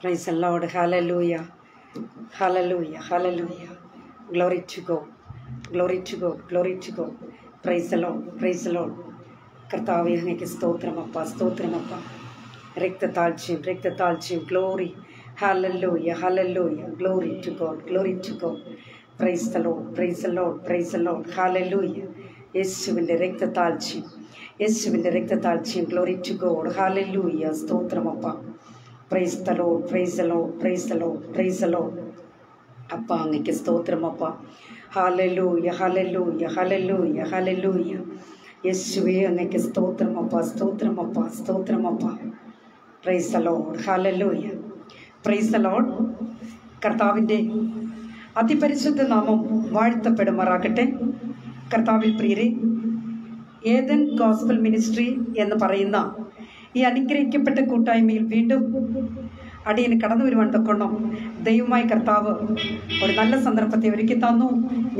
Praise the Lord. Hallelujah. Hallelujah. Hallelujah. Glory to God. Glory to God. Glory to God. Praise the Lord. Praise the Lord. കർത്താവേ അങ്ങേക്ക് സ്തോത്രമപ്പ സ്തോത്രമപ്പ രക്തതാഴ്ചയും glory ഹല്ലേലൂയ ഹല്ലേലൂയ glory to God glory to God praise the Lord praise the Lord praise the Lord ഹല്ലേലൂയ യേശുവിൻ്റെ രക്തതാഴ്ചയും ഗ്ലോറി ടു ഗോഡ് ഹല്ലേലൂയ സ്തോത്രമപ്പ praise the Lord praise the Lord praise the Lord praise the Lord അപ്പ അങ്ങേക്ക് സ്തോത്രമപ്പ ഹല്ലേലൂയ ഹല്ലേലൂയ ഹല്ലേലൂയ ഹല്ലേലൂയ യേശുവേ അങ്ങേക്ക് സ്തോത്രമപ്പ സ്തോത്രമപ്പ സ്തോത്രമപ്പ പ്രൈസ് ദ ലോർഡ് ഹല്ലേലൂയ പ്രൈസ് ദ ലോർഡ് കർത്താവിൻ്റെ അതിപരിശുദ്ധ നാമം വാഴ്ത്തപ്പെടുമാറാകട്ടെ. കർത്താവിൽ പ്രിയരെ, ഏദൻ ഗോസ്പൽ മിനിസ്ട്രി എന്ന് പറയുന്ന ഈ അനുഗ്രഹിക്കപ്പെട്ട കൂട്ടായ്മയിൽ വീണ്ടും അടിയന് കടന്നു വരുവാൻ തക്കോണം ദൈവമായ കർത്താവ് ഒരു നല്ല സന്ദർഭത്തെ ഒരുക്കി തന്നു.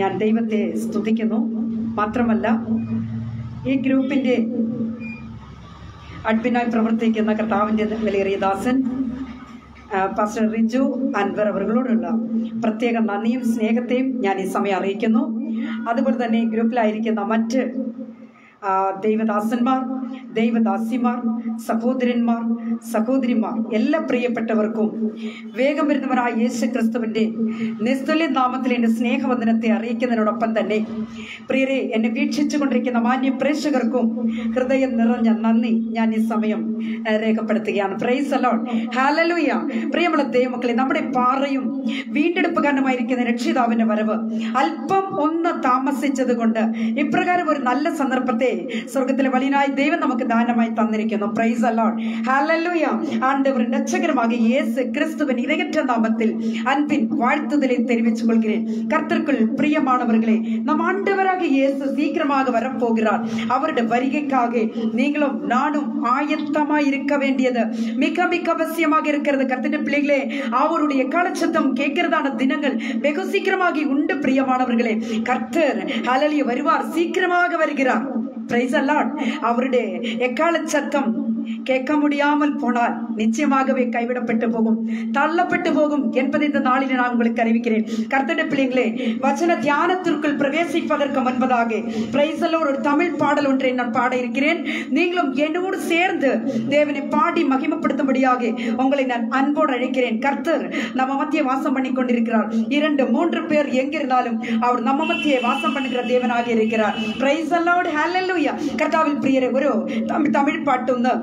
ഞാൻ ദൈവത്തെ സ്തുതിക്കുന്നു. മാത്രമല്ല, ഈ ഗ്രൂപ്പിൻ്റെ അഡ്മിനായി പ്രവർത്തിക്കുന്ന കർത്താവിൻ്റെ വിലയേറിയ ദാസൻ പാസ്റ്റർ റിജു അൻവർ അവരോടുള്ള പ്രത്യേക നന്ദിയും സ്നേഹത്തെയും ഞാൻ ഈ സമയം അറിയിക്കുന്നു. അതുപോലെ തന്നെ ഗ്രൂപ്പിലായിരിക്കുന്ന മറ്റ് ദൈവദാസന്മാർ, ദൈവദാസിമാർ, സഹോദരന്മാർ, സഹോദരിമാർ, എല്ലാ പ്രിയപ്പെട്ടവർക്കും വേഗം വരുന്നവരായ യേശു ക്രിസ്തുവിൻ്റെ നിസ്തുല്യ നാമത്തിൽ എൻ്റെ സ്നേഹവന്ദനത്തെ അറിയിക്കുന്നതിനോടൊപ്പം തന്നെ പ്രിയരെ, എന്നെ വീക്ഷിച്ചു കൊണ്ടിരിക്കുന്ന മാന്യ പ്രേക്ഷകർക്കും ഹൃദയം നിറഞ്ഞ നന്ദി ഞാൻ ഈ സമയം രേഖപ്പെടുത്തുകയാണ്. പ്രൈസ് ദി ലോർഡ് ഹല്ലേലൂയ. പ്രിയമുള്ള ദൈവമക്കളെ, നമ്മുടെ പാറയും വീണ്ടെടുപ്പുകാരനുമായിരിക്കുന്ന രക്ഷിതാവിൻ്റെ വരവ് അല്പം ഒന്ന് താമസിച്ചത് കൊണ്ട് ഇപ്രകാരം ഒരു നല്ല സന്ദർഭത്തെ സ്വർഗത്തിലെ വലിയനായ ദൈവം നമുക്ക് ദാനമായി തന്നിരിക്കുന്നു. പ്രൈസ് ദി ലോർഡ് ഹല്ലേലൂയ. ആண்டവരിൻ രക്ഷകരുമാകിയ യേശു ക്രിസ്തുവിൻ ഇരയറ്റ നാമത്തിൽ அன்பின் வாழ்த்துதலை தெரிவித்துக் கொள்கிறேன். கர்த்தருக்குள் பிரியமானவர்களே, நம் ஆண்டவராக இயேசு சீக்கிரமாக வரப்போகிறார். அவருடைய வருகைக்காக நீங்களும் நானும் ஆயத்தமாய் இருக்க வேண்டியது மிக மிக அவசியமாக இருக்கிறது. கர்த்தருடைய பிள்ளைகளே, அவருடைய காலச்சத்தம் கேட்கிறதான தினங்கள் வெகு சீக்கிரமாக உண்டு. பிரியமானவர்களே, கர்த்தர் ஹல்லேலூயா வருவார், சீக்கிரமாக வருகிறார். Praise the Lord. அவருடைய எக்கால சத்தம் கேட்க முடியாமல் போனால் நிச்சயமாகவே கைவிடப்பட்டு போகும், தள்ளப்பட்டு போகும் என்பதை இந்த நாளில் நான் உங்களுக்கு அறிவிக்கிறேன். கர்த்தருடைய பிள்ளைகளே, வசன தியானத்திற்குள் பிரவேசிப்பதற்கு முன்பதாக பிரைஸ் தி லார்ட் ஒரு தமிழ் பாடல் ஒன்றை நான் பாட இருக்கிறேன். நீங்களும் என்னோடு சேர்ந்து தேவனை பாடி மகிமைப்படுத்தும்படியாக உங்களை நான் அன்போடு அழைக்கிறேன். கர்த்தர் நம்ம மத்திய வாசம் பண்ணி கொண்டிருக்கிறார். 2-3 பேர் எங்கிருந்தாலும் அவர் நம்ம மத்திய வாசம் பண்ணுகிற தேவனாக இருக்கிறார். Praise the Lord hallelujah. കർത്താവിൽ പ്രിയരെ, ഒരു തമിഴ് പാട്ടൊന്ന്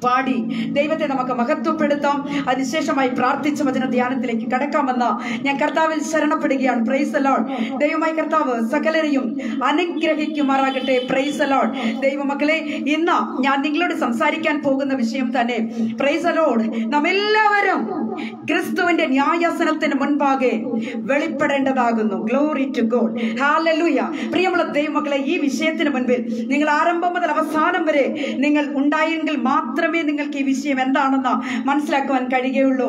പാടി ദൈവത്തെ നമുക്ക് മഹത്വപ്പെടുത്താം. അതിനുശേഷമായി പ്രാർത്ഥിച്ച വചന ധ്യാനത്തിലേക്ക് കടക്കാമെന്ന് ഞാൻ കർത്താവിൽ ശരണപ്പെടുകയാണ്. Price the Lord. ദൈവമായ കർത്താവ് സകലരെയും അനുഗ്രഹിക്കുമാറാകട്ടെ. Praise the Lord. ദൈവമക്കളെ, ഇന്ന് ഞാൻ നിങ്ങളോട് സംസാരിക്കാൻ പോകുന്ന വിഷയം തന്നെ പ്രൈസ് ദി ലോർഡ്, നമ്മെല്ലാവരും ക്രിസ്തുവിന്റെ ന്യായാസനത്തിന് മുൻപാകെ വെളിപ്പെടേണ്ടതാകുന്നു. ഗ്ലോറി ടു ഗോഡ് ഹല്ലേലൂയ. പ്രിയമുള്ള ദൈവമക്കളെ, ഈ വിഷയത്തിന് മുൻപിൽ നിങ്ങൾ ആരംഭം മുതൽ അവസാനം വരെ നിങ്ങൾ ഉണ്ടായെങ്കിൽ മാത്രമേ നിങ്ങൾക്ക് ഈ വിഷയം എന്താണെന്ന് മനസ്സിലാക്കുവാൻ കഴിയുകയുള്ളൂ.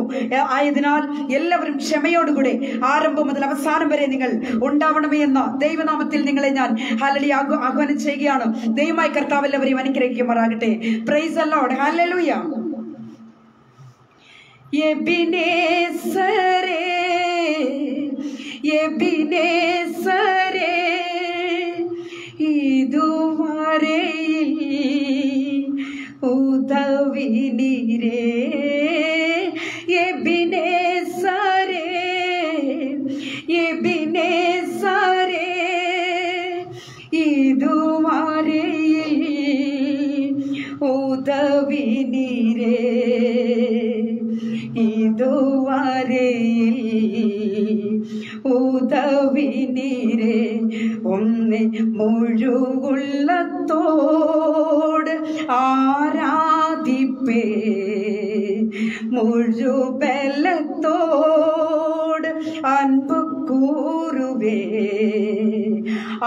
ആയതിനാൽ എല്ലാവരും ക്ഷമയോടുകൂടി ആരംഭം മുതൽ അവസാനം വരെ നിങ്ങൾ ഉണ്ടാവണമേ എന്ന ദൈവനാമത്തിൽ നിങ്ങളെ ഞാൻ ഹല്ലേലൂയ ആഹ്വാനം ചെയ്യുകയാണ്. ദൈവമായ കർത്താവ് എല്ലാവരെയും അനുഗ്രഹിക്കുമാറാകട്ടെ. പ്രൈസ് ദി ലോർഡ് ഹല്ലേലൂയ. എബിനേസരേ എബിനേസരേ ഇതുവരെയിൽ ഉദവി നീരേ എബിനേസരേ എബിനേസരേ ഇതുവരെയിൽ ഉദവി നീരേ ഇതുവരെയിൽ ഉദവി നീരേ ഒന്നെ മുഴുവുള്ളത്തോട് ആരാധിപ്പേ മുഴുബലത്തോട് അൻപു കൂറുവേ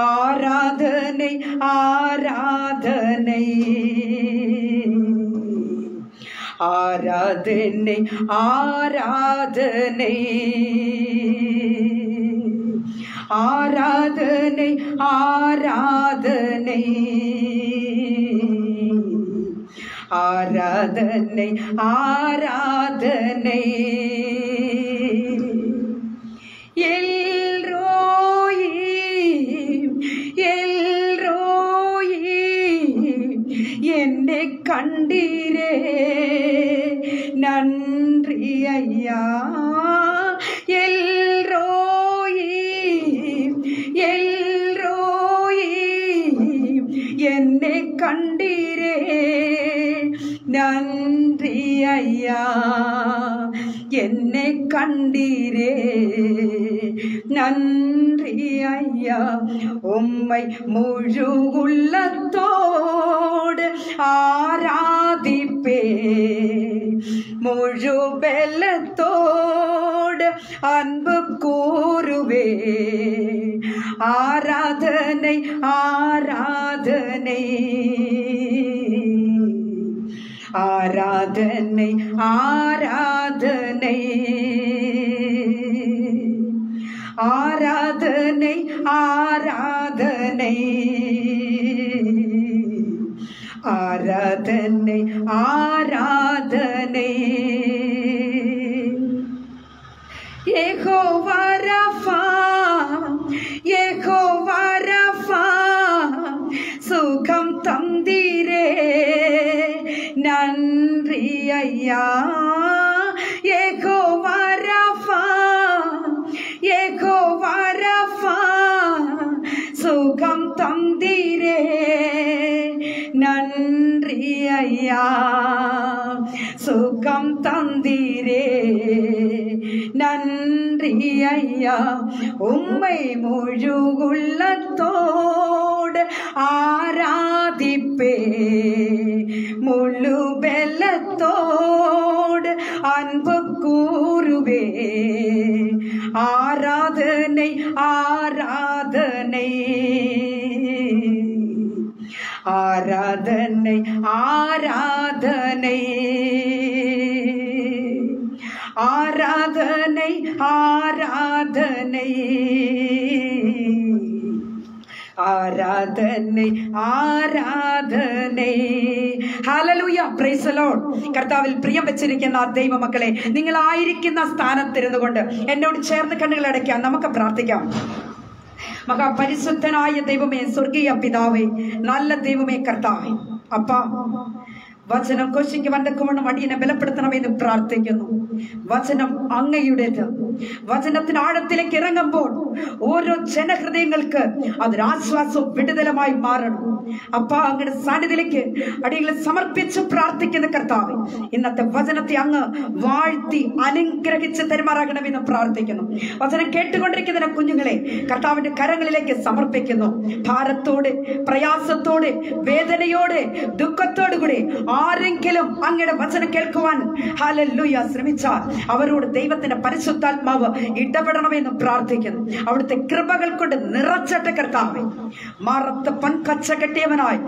ആരാധனை ആരാധனை ആരാധனை ആരാധனை ஆராதனை ஆராதனை ஆராதனை ஆராதனை. எல்ரோயி எல்ரோயி என்னை கண்டீரே நன்றி ஐயா. எல்ரோயி எல்ரோயி என்னை கண்டீரே நன்றி ஐயா. என்னை கண்டீரே நன்றி ஐயா. உம்மை முழு உள்ளத்தோடு ஆராதிப்பே, முழு பெலத்தோடு அன்பு கூறுவே. ஆராதனை ஆராதனை ஆராதனை ஆராதனை ஆராதனை ஆராதனை ஆராதனை ஆராதனை. யெகோவா ரஃபா யெகோவா ரஃபா சுகம் தந்தீரே நன்றி ஐயா. யெகோவா ரஃபா யெகோவா ரஃபா சுகம் தந்தீரே நன்றி ஐயா. சுகம் தந்தீரே நன்றி ஐயா. உம்மை முழு உள்ளத்தோடு ஆராதிப்பே, முழு பெலத்தோடு அன்பு கூறுவே. ஆராதனை ஆராதனை ஆராதனை ஆராதனை ஆராதனை ஆராதனை ആരാധന ആരാധന. Hallelujah, praise the lord. കർത്താവിൽ പ്രിയം വെച്ചിരിക്കുന്ന ദൈവമക്കളെ, നിങ്ങളായിരിക്കുന്ന സ്ഥാനത്തിരുന്നുകൊണ്ട് എന്നോട് ചേർന്ന് കണ്ണുകൾ അടയ്ക്കാം. നമുക്ക് പ്രാർത്ഥിക്കാം. മഹാപരിശുദ്ധനായ ദൈവമേ, സ്വർഗീയ പിതാവേ, നല്ല ദൈവമേ, കർത്താവേ, അപ്പാ, വചനം ഘോഷിക്കുവാൻ തക്കവണ്ണം അടിയനെ ബലപ്പെടുത്തണമെന്ന് പ്രാർത്ഥിക്കുന്നു. വചനം അങ്ങയുടേത്. വചനത്തിന് ആഴത്തിലേക്ക് ഇറങ്ങുമ്പോൾ ഓരോ ജനഹൃദയങ്ങൾക്ക് അതൊരാശ്വാസവും വിടുതലുമായി മാറണം. അപ്പ അങ്ങയുടെ സാന്നിധ്യത്തിലേക്ക് അടിയങ്ങളെ സമർപ്പിച്ച് പ്രാർത്ഥിക്കുന്ന കർത്താവേ, ഇന്നത്തെ വചനത്തെ അങ്ങ് വാഴ്ത്തി അനുഗ്രഹിച്ച് തെരുമാറാകണമെന്ന് പ്രാർത്ഥിക്കുന്നു. വചനം കേട്ടുകൊണ്ടിരിക്കുന്ന കുഞ്ഞുങ്ങളെ കർത്താവിന്റെ കരങ്ങളിലേക്ക് സമർപ്പിക്കുന്നു. ഭാരത്തോടെ, പ്രയാസത്തോടെ, വേദനയോടെ, ദുഃഖത്തോടു കൂടി ആരെങ്കിലും അങ്ങയുടെ വചനം കേൾക്കുവാൻ ഹല്ലേലൂയ ശ്രമിച്ചാൽ അവരോട് ദൈവത്തിന്റെ പരിശുദ്ധാത്മാവ് ഇടപെടണമെന്ന് പ്രാർത്ഥിക്കുന്നു. അവിടുത്തെ കൃപകൾ കൊണ്ട് നിറച്ചട്ടെ കർത്താവേ. മറത്ത് പൻകച്ച കെട്ടിയവനായി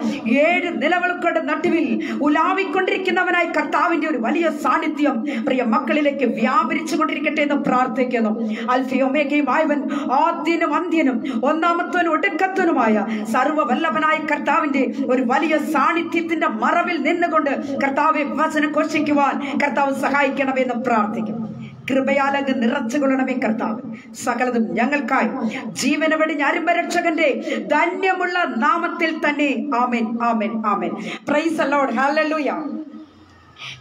7 നിലവിളക്കുകളുടെ നടുവിൽ ഉലാവിക്കൊണ്ടിരിക്കുന്നവനായി കർത്താവിന്റെ ഒരു വലിയ സാന്നിധ്യം പ്രിയ മക്കളിലേക്ക് വ്യാപരിച്ചു കൊണ്ടിരിക്കട്ടെ എന്ന് പ്രാർത്ഥിക്കുന്നു. അൽഫയും ഒമേഗയുമായവൻ, ആദ്യനും അന്ത്യനും ഒന്നാമത്തവനും ഒടുക്കത്തനുമായ സർവ്വവല്ലഭനായ കർത്താവിന്റെ ഒരു വലിയ സാന്നിധ്യത്തിന്റെ മറവിൽ നിന്നുകൊണ്ട് കർത്താവെ വചനം ഘോഷിക്കുവാൻ കർത്താവ് സഹായിക്കണമെന്ന് പ്രാർത്ഥിക്കും. കൃപയാൽ അങ്ങ് നിറച്ചുകൊള്ളണമേ കർത്താവ്. സകലതും ഞങ്ങൾക്കായി ജീവന് വെടിഞ്ഞ അരുമരക്ഷകന്റെ ധന്യമുള്ള നാമത്തിൽ തന്നെ. ആമേൻ, ആമേൻ, ആമേൻ. Praise the Lord. ഹല്ലേലൂയ.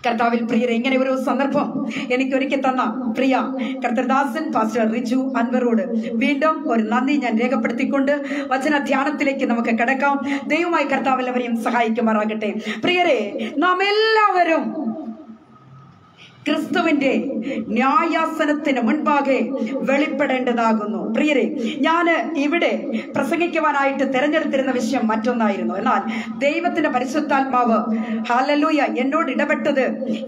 കർത്താവിൽ പ്രിയരെ, ഇങ്ങനെ ഒരു സന്ദർഭം എനിക്ക് ഒരുക്കി തന്ന പ്രിയ കർത്തൃദാസൻ പാസ്റ്റർ റിജു അൻവറോട് വീണ്ടും ഒരു നന്ദി ഞാൻ രേഖപ്പെടുത്തിക്കൊണ്ട് വചന ധ്യാനത്തിലേക്ക് നമുക്ക് കിടക്കാം. ദൈവമായി കർത്താവ് എല്ലാവരെയും സഹായിക്കുമാറാകട്ടെ. പ്രിയരെ, നാം എല്ലാവരും ക്രിസ്തുവിന്റെ ന്യായാസനത്തിന് മുൻപാകെ വെളിപ്പെടേണ്ടതാകുന്നു. പ്രിയരെ, ഞാൻ ഇവിടെ പ്രസംഗിക്കുവാനായിട്ട് തിരഞ്ഞെടുത്തിരുന്ന വിഷയം മറ്റൊന്നായിരുന്നു. എന്നാൽ ദൈവത്തിന്റെ പരിശുദ്ധാത്മാവ് ഹല്ലേലൂയ എന്നോട് ഇടപെട്ടത്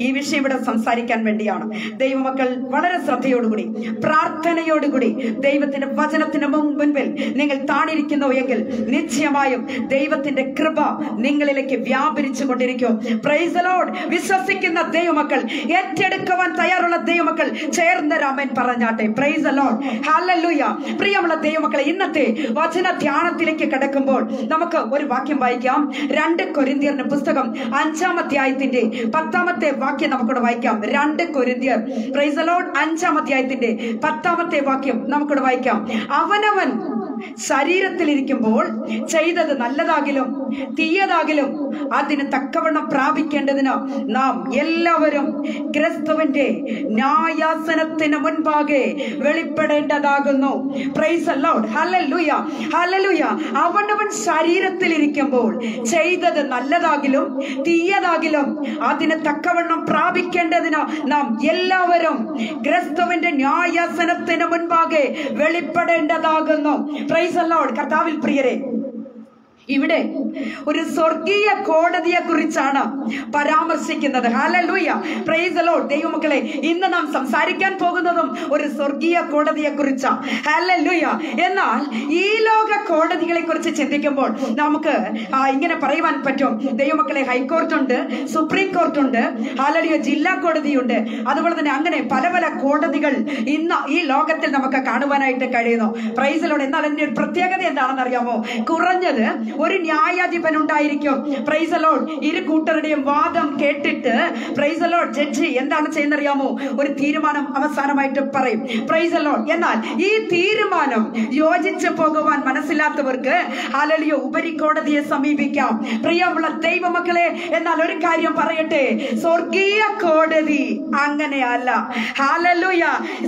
ഈ വിഷയം ഇവിടെ സംസാരിക്കാൻ വേണ്ടിയാണ്. ദൈവമക്കൾ വളരെ ശ്രദ്ധയോടുകൂടി, പ്രാർത്ഥനയോടുകൂടി ദൈവത്തിന്റെ വചനത്തിന് മുൻപിൽ നിങ്ങൾ താണിരിക്കുന്നു എങ്കിൽ നിശ്ചയമായും ദൈവത്തിന്റെ കൃപ നിങ്ങളിലേക്ക് വ്യാപരിച്ചു കൊണ്ടിരിക്കും. Price the Lord. വിശ്വസിക്കുന്ന ദൈവമക്കൾ ഏറ്റവും ഏറ്റെടുക്കുവാൻ തയ്യാറുള്ള ദൈവമക്കൾ ചേർന്ന് ആമേൻ പറഞ്ഞാട്ടെ. Price the Lord. ഹല്ലേലൂയ. പ്രിയമുള്ള ദൈവമക്കളെ, ഇന്നത്തെ വചന ധ്യാനത്തിലേക്ക് കടക്കുമ്പോൾ നമുക്ക് ഒരു വാക്യം വായിക്കാം. 2 കൊരിന്ത്യരുടെ പുസ്തകം 5-ാം അധ്യായത്തിന്റെ 10-ാമത്തെ വാക്യം നമുക്കിവിടെ വായിക്കാം. 2 കൊരിന്ത്യർ പ്രൈസ് ദി ലോർഡ് 5-ാം അധ്യായത്തിന്റെ 10-ാമത്തെ വാക്യം നമുക്കിവിടെ വായിക്കാം. അവനവൻ ശരീരത്തിലിരിക്കുമ്പോൾ ചെയ്തത് നല്ലതാകിലും തീയതാകിലും അതിന് തക്കവണ്ണം പ്രാപിക്കേണ്ടതിന് നാം എല്ലാവരും ക്രിസ്തുവിന്റെ ന്യായാസനത്തിന് മുൻപാകെ വെളിപ്പെടേണ്ടതാകുന്നു. Praise the Lord. ഹല്ലേലൂയ, ഹല്ലേലൂയ. അവനവൻ ശരീരത്തിലിരിക്കുമ്പോൾ ചെയ്തത് നല്ലതാകിലും തീയതാകിലും അതിന് തക്കവണ്ണം പ്രാപിക്കേണ്ടതിന് നാം എല്ലാവരും ക്രിസ്തുവിന്റെ ന്യായാസനത്തിന് മുൻപാകെ വെളിപ്പെടേണ്ടതാകുന്നു. Praise the lord. കർത്താവിൽ പ്രിയരെ, ഇവിടെ ഒരു സ്വർഗീയ കോടതിയെ കുറിച്ചാണ് പരാമർശിക്കുന്നത്. Hallelujah, praise the Lord. ദൈവമക്കളെ, ഇന്ന് നാം സംസാരിക്കാൻ പോകുന്നതും ഒരു സ്വർഗീയ കോടതിയെ കുറിച്ചാണ്. ഹല്ലേലൂയ. എന്നാൽ ഈ ലോക കോടതികളെ കുറിച്ച് ചിന്തിക്കുമ്പോൾ നമുക്ക് ഇങ്ങനെ പറയുവാൻ പറ്റും. ദൈവമക്കളെ, ഹൈക്കോർട്ടുണ്ട്, സുപ്രീം കോർട്ടുണ്ട്, ഹല്ലേലൂയ, ജില്ലാ കോടതിയുണ്ട്. അതുപോലെ തന്നെ അങ്ങനെ പല പല കോടതികൾ ഇന്ന് ഈ ലോകത്തിൽ നമുക്ക് കാണുവാനായിട്ട് കഴിയുന്നു. Price the Lord. എന്നാൽ അതിന്റെ ഒരു പ്രത്യേകത എന്താണെന്ന് അറിയാമോ? കുറഞ്ഞത് ഒരു ന്യായാധിപൻ ഉണ്ടായിരിക്കും. Price the Lord. ഇരു കൂട്ടരുടെയും വാദം കേട്ടിട്ട് പ്രൈസ് ദി ലോർഡ് ജഡ്ജി എന്താണ് ചെയ്യുന്നത് അറിയാമോ? ഒരു തീരുമാനം അവസാനമായിട്ട് പറയും. Price the Lord. എന്നാൽ ഈ തീരുമാനം യോജിച്ചു പോകുവാൻ മനസ്സിലാത്തവർക്ക് ഹല്ലേലൂയ ഉപരിക്കോടതിയെ സമീപിക്കാം. പ്രിയമുള്ള ദൈവമക്കളെ, എന്നാൽ ഒരു കാര്യം പറയട്ടെ, സ്വർഗീയ കോടതി അങ്ങനെയല്ല. ഹല്ലേലൂയ.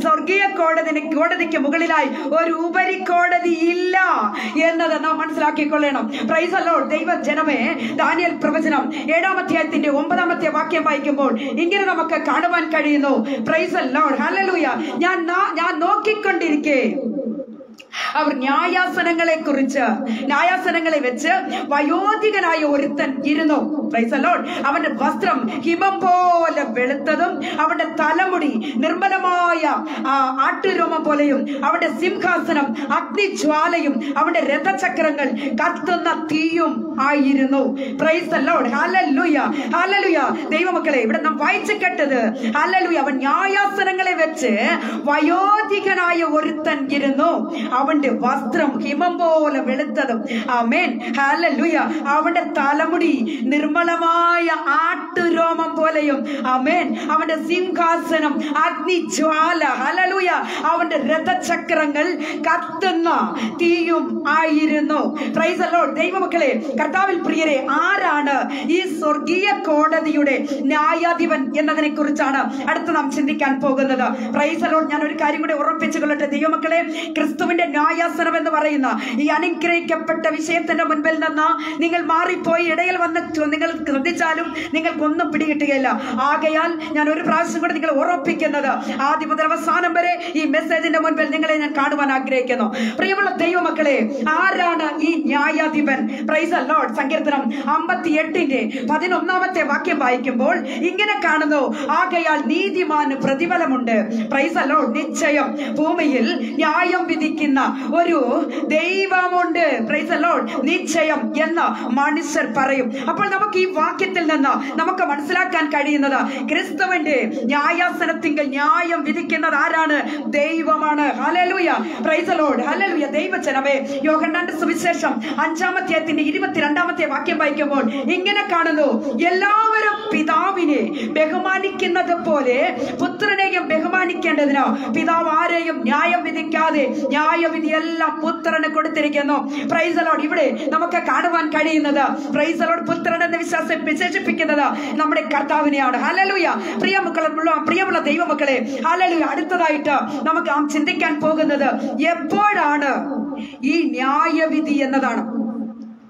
സ്വർഗീയ കോടതിക്ക് മുകളിലായി ഒരു ഉപരിക്കോടതി ഇല്ല എന്നത് നാം മനസ്സിലാക്കിക്കൊള്ളണം. Praise the Lord. ദൈവജനമേ, ദാനിയേൽ പ്രവചനം 7-ാം അധ്യായത്തിന്റെ 9-ാമത്തെ വാക്യം വായിക്കുമ്പോൾ ഇങ്ങനെ നമുക്ക് കാണുവാൻ കഴിയുന്നു. Price the Lord. ഹല്ലേലൂയ. ഞാൻ നോക്കിക്കൊണ്ടിരിക്കെ അവർ ന്യായാസനങ്ങളെ വെച്ച് വയോധികനായ ഒരുത്തൻ ഇരുന്നു. Price the Lord. അവന്റെ വസ്ത്രം ഹിമം പോലെ വെളുത്തതും അവന്റെ തലമുടി നിർമ്മലമായ ആട്ടുരോമം പോലെയും അവന്റെ സിംഹാസനം അഗ്നിജ്വാലയും അവന്റെ രഥചക്രങ്ങൾ കത്തുന്ന തീയും ആയിരുന്നു. Price the Lord. ഹല്ലേലൂയ, ഹല്ലേലൂയ. ദൈവമക്കളെ, ഇവിടെ നാം വായിച്ചു കേട്ടത് ഹല്ലേലൂയ, അവൻ ന്യായാസനങ്ങളെ വെച്ച് വയോധികനായ ഒരുത്തൻ ഇരുന്നു. അവന്റെ വസ്ത്രം ഹിമം പോലെ വെളുത്തതും ആമേൻ ഹല്ലേലൂയ അവന്റെ തലമുടി നിർമ്മലമായ ആട്ടുരോമം പോലെയും ആമേൻ അവന്റെ സിംഹാസനം അഗ്നിജ്വാല ഹല്ലേലൂയ അവന്റെ രഥചക്രങ്ങൾ കത്തുന്ന തീയും ആയിരുന്നു. Price the Lord. ദൈവമക്കളെ, കർത്താവിൽ പ്രിയരെ, ആരാണ് ഈ സ്വർഗീയ കോടതിയുടെ ന്യായാധിപൻ എന്നതിനെ കുറിച്ചാണ് അടുത്ത് നാം ചിന്തിക്കാൻ പോകുന്നത്. Price the Lord. ഞാൻ ഒരു കാര്യം കൂടെ ഉറപ്പിച്ചു കൊള്ളട്ടെ ദൈവമക്കളെ, ക്രിസ്തുവിന്റെ ന്യായാസനം എന്ന് പറയുന്ന ഈ അനുഗ്രഹിക്കപ്പെട്ട വിഷയത്തിന്റെ മുൻപിൽ നിന്ന് നിങ്ങൾ മാറിപ്പോയി ഇടയിൽ വന്ന് നിങ്ങൾ ശ്രദ്ധിച്ചാലും നിങ്ങൾക്കൊന്നും പിടികിട്ടുകയില്ല. ആകയാൽ ഞാൻ ഒരു പ്രാവശ്യം കൂടെ നിങ്ങൾ ഉറപ്പിക്കുന്നത്, ആദ്യം മുതൽ അവസാനം വരെ ഈ മെസ്സേജിന്റെ മുൻപിൽ നിങ്ങളെ ഞാൻ കാണുവാൻ ആഗ്രഹിക്കുന്നു. പ്രിയമുള്ള ദൈവമക്കളെ, ആരാണ് ഈ ന്യായാധിപൻ? Praise the Lord. സങ്കീർത്തനം 58-ന്റെ 11-ാമത്തെ വാക്യം വായിക്കുമ്പോൾ ഇങ്ങനെ കാണുന്നു, ആകയാൽ നീതിമാന് പ്രതിഫലമുണ്ട്. Praise the Lord. നിശ്ചയം ഭൂമിയിൽ ന്യായം വിധിക്കുന്ന ഒരു ദൈവമുണ്ട്. Praise the Lord. നിശ്ചയം എന്ന് മനുഷ്യർ പറയും. അപ്പോൾ നമുക്ക് ഈ വാക്യത്തിൽ നിന്ന് നമുക്ക് മനസ്സിലാക്കാൻ കഴിയുന്നത്, ക്രിസ്തുവിന്റെ ന്യായാസനത്തിങ്കൽ ന്യായം വിധിക്കുന്നത് ആരാണ്? ദൈവമാണ്. Hallelujah. Praise the Lord. Hallelujah. ദൈവജനമേ, യോഹന്നാന്റെ സുവിശേഷം 5-ാം അധ്യായത്തിന്റെ 22-ാമത്തെ വാക്യം വായിക്കുമ്പോൾ ഇങ്ങനെ കാണുന്നു, എല്ലാവരും പിതാവിനെ ബഹുമാനിക്കുന്നത് പോലെ പുത്രനെയും ബഹുമാനിക്കേണ്ടതിന് പിതാവ് ആരെയും ന്യായം വിധിക്കാതെ ന്യായവിധി എല്ലാം പുത്രന് കൊടുത്തിരിക്കുന്നു. Price the Lord. ഇവിടെ നമുക്ക് കാണുവാൻ കഴിയുന്നത് പ്രൈസ് ദി ലോർഡ് പുത്രൻ എന്ന് വിശേഷിപ്പിക്കുന്നത് നമ്മുടെ കർത്താവിനെയാണ്. ഹല്ലേലൂയ. പ്രിയമുള്ള ദൈവമക്കളെ, ഹല്ലേലൂയ. അടുത്തതായിട്ട് നമുക്ക് ചിന്തിക്കാൻ പോകുന്നത് എപ്പോഴാണ് ഈ ന്യായവിധി എന്നതാണ്.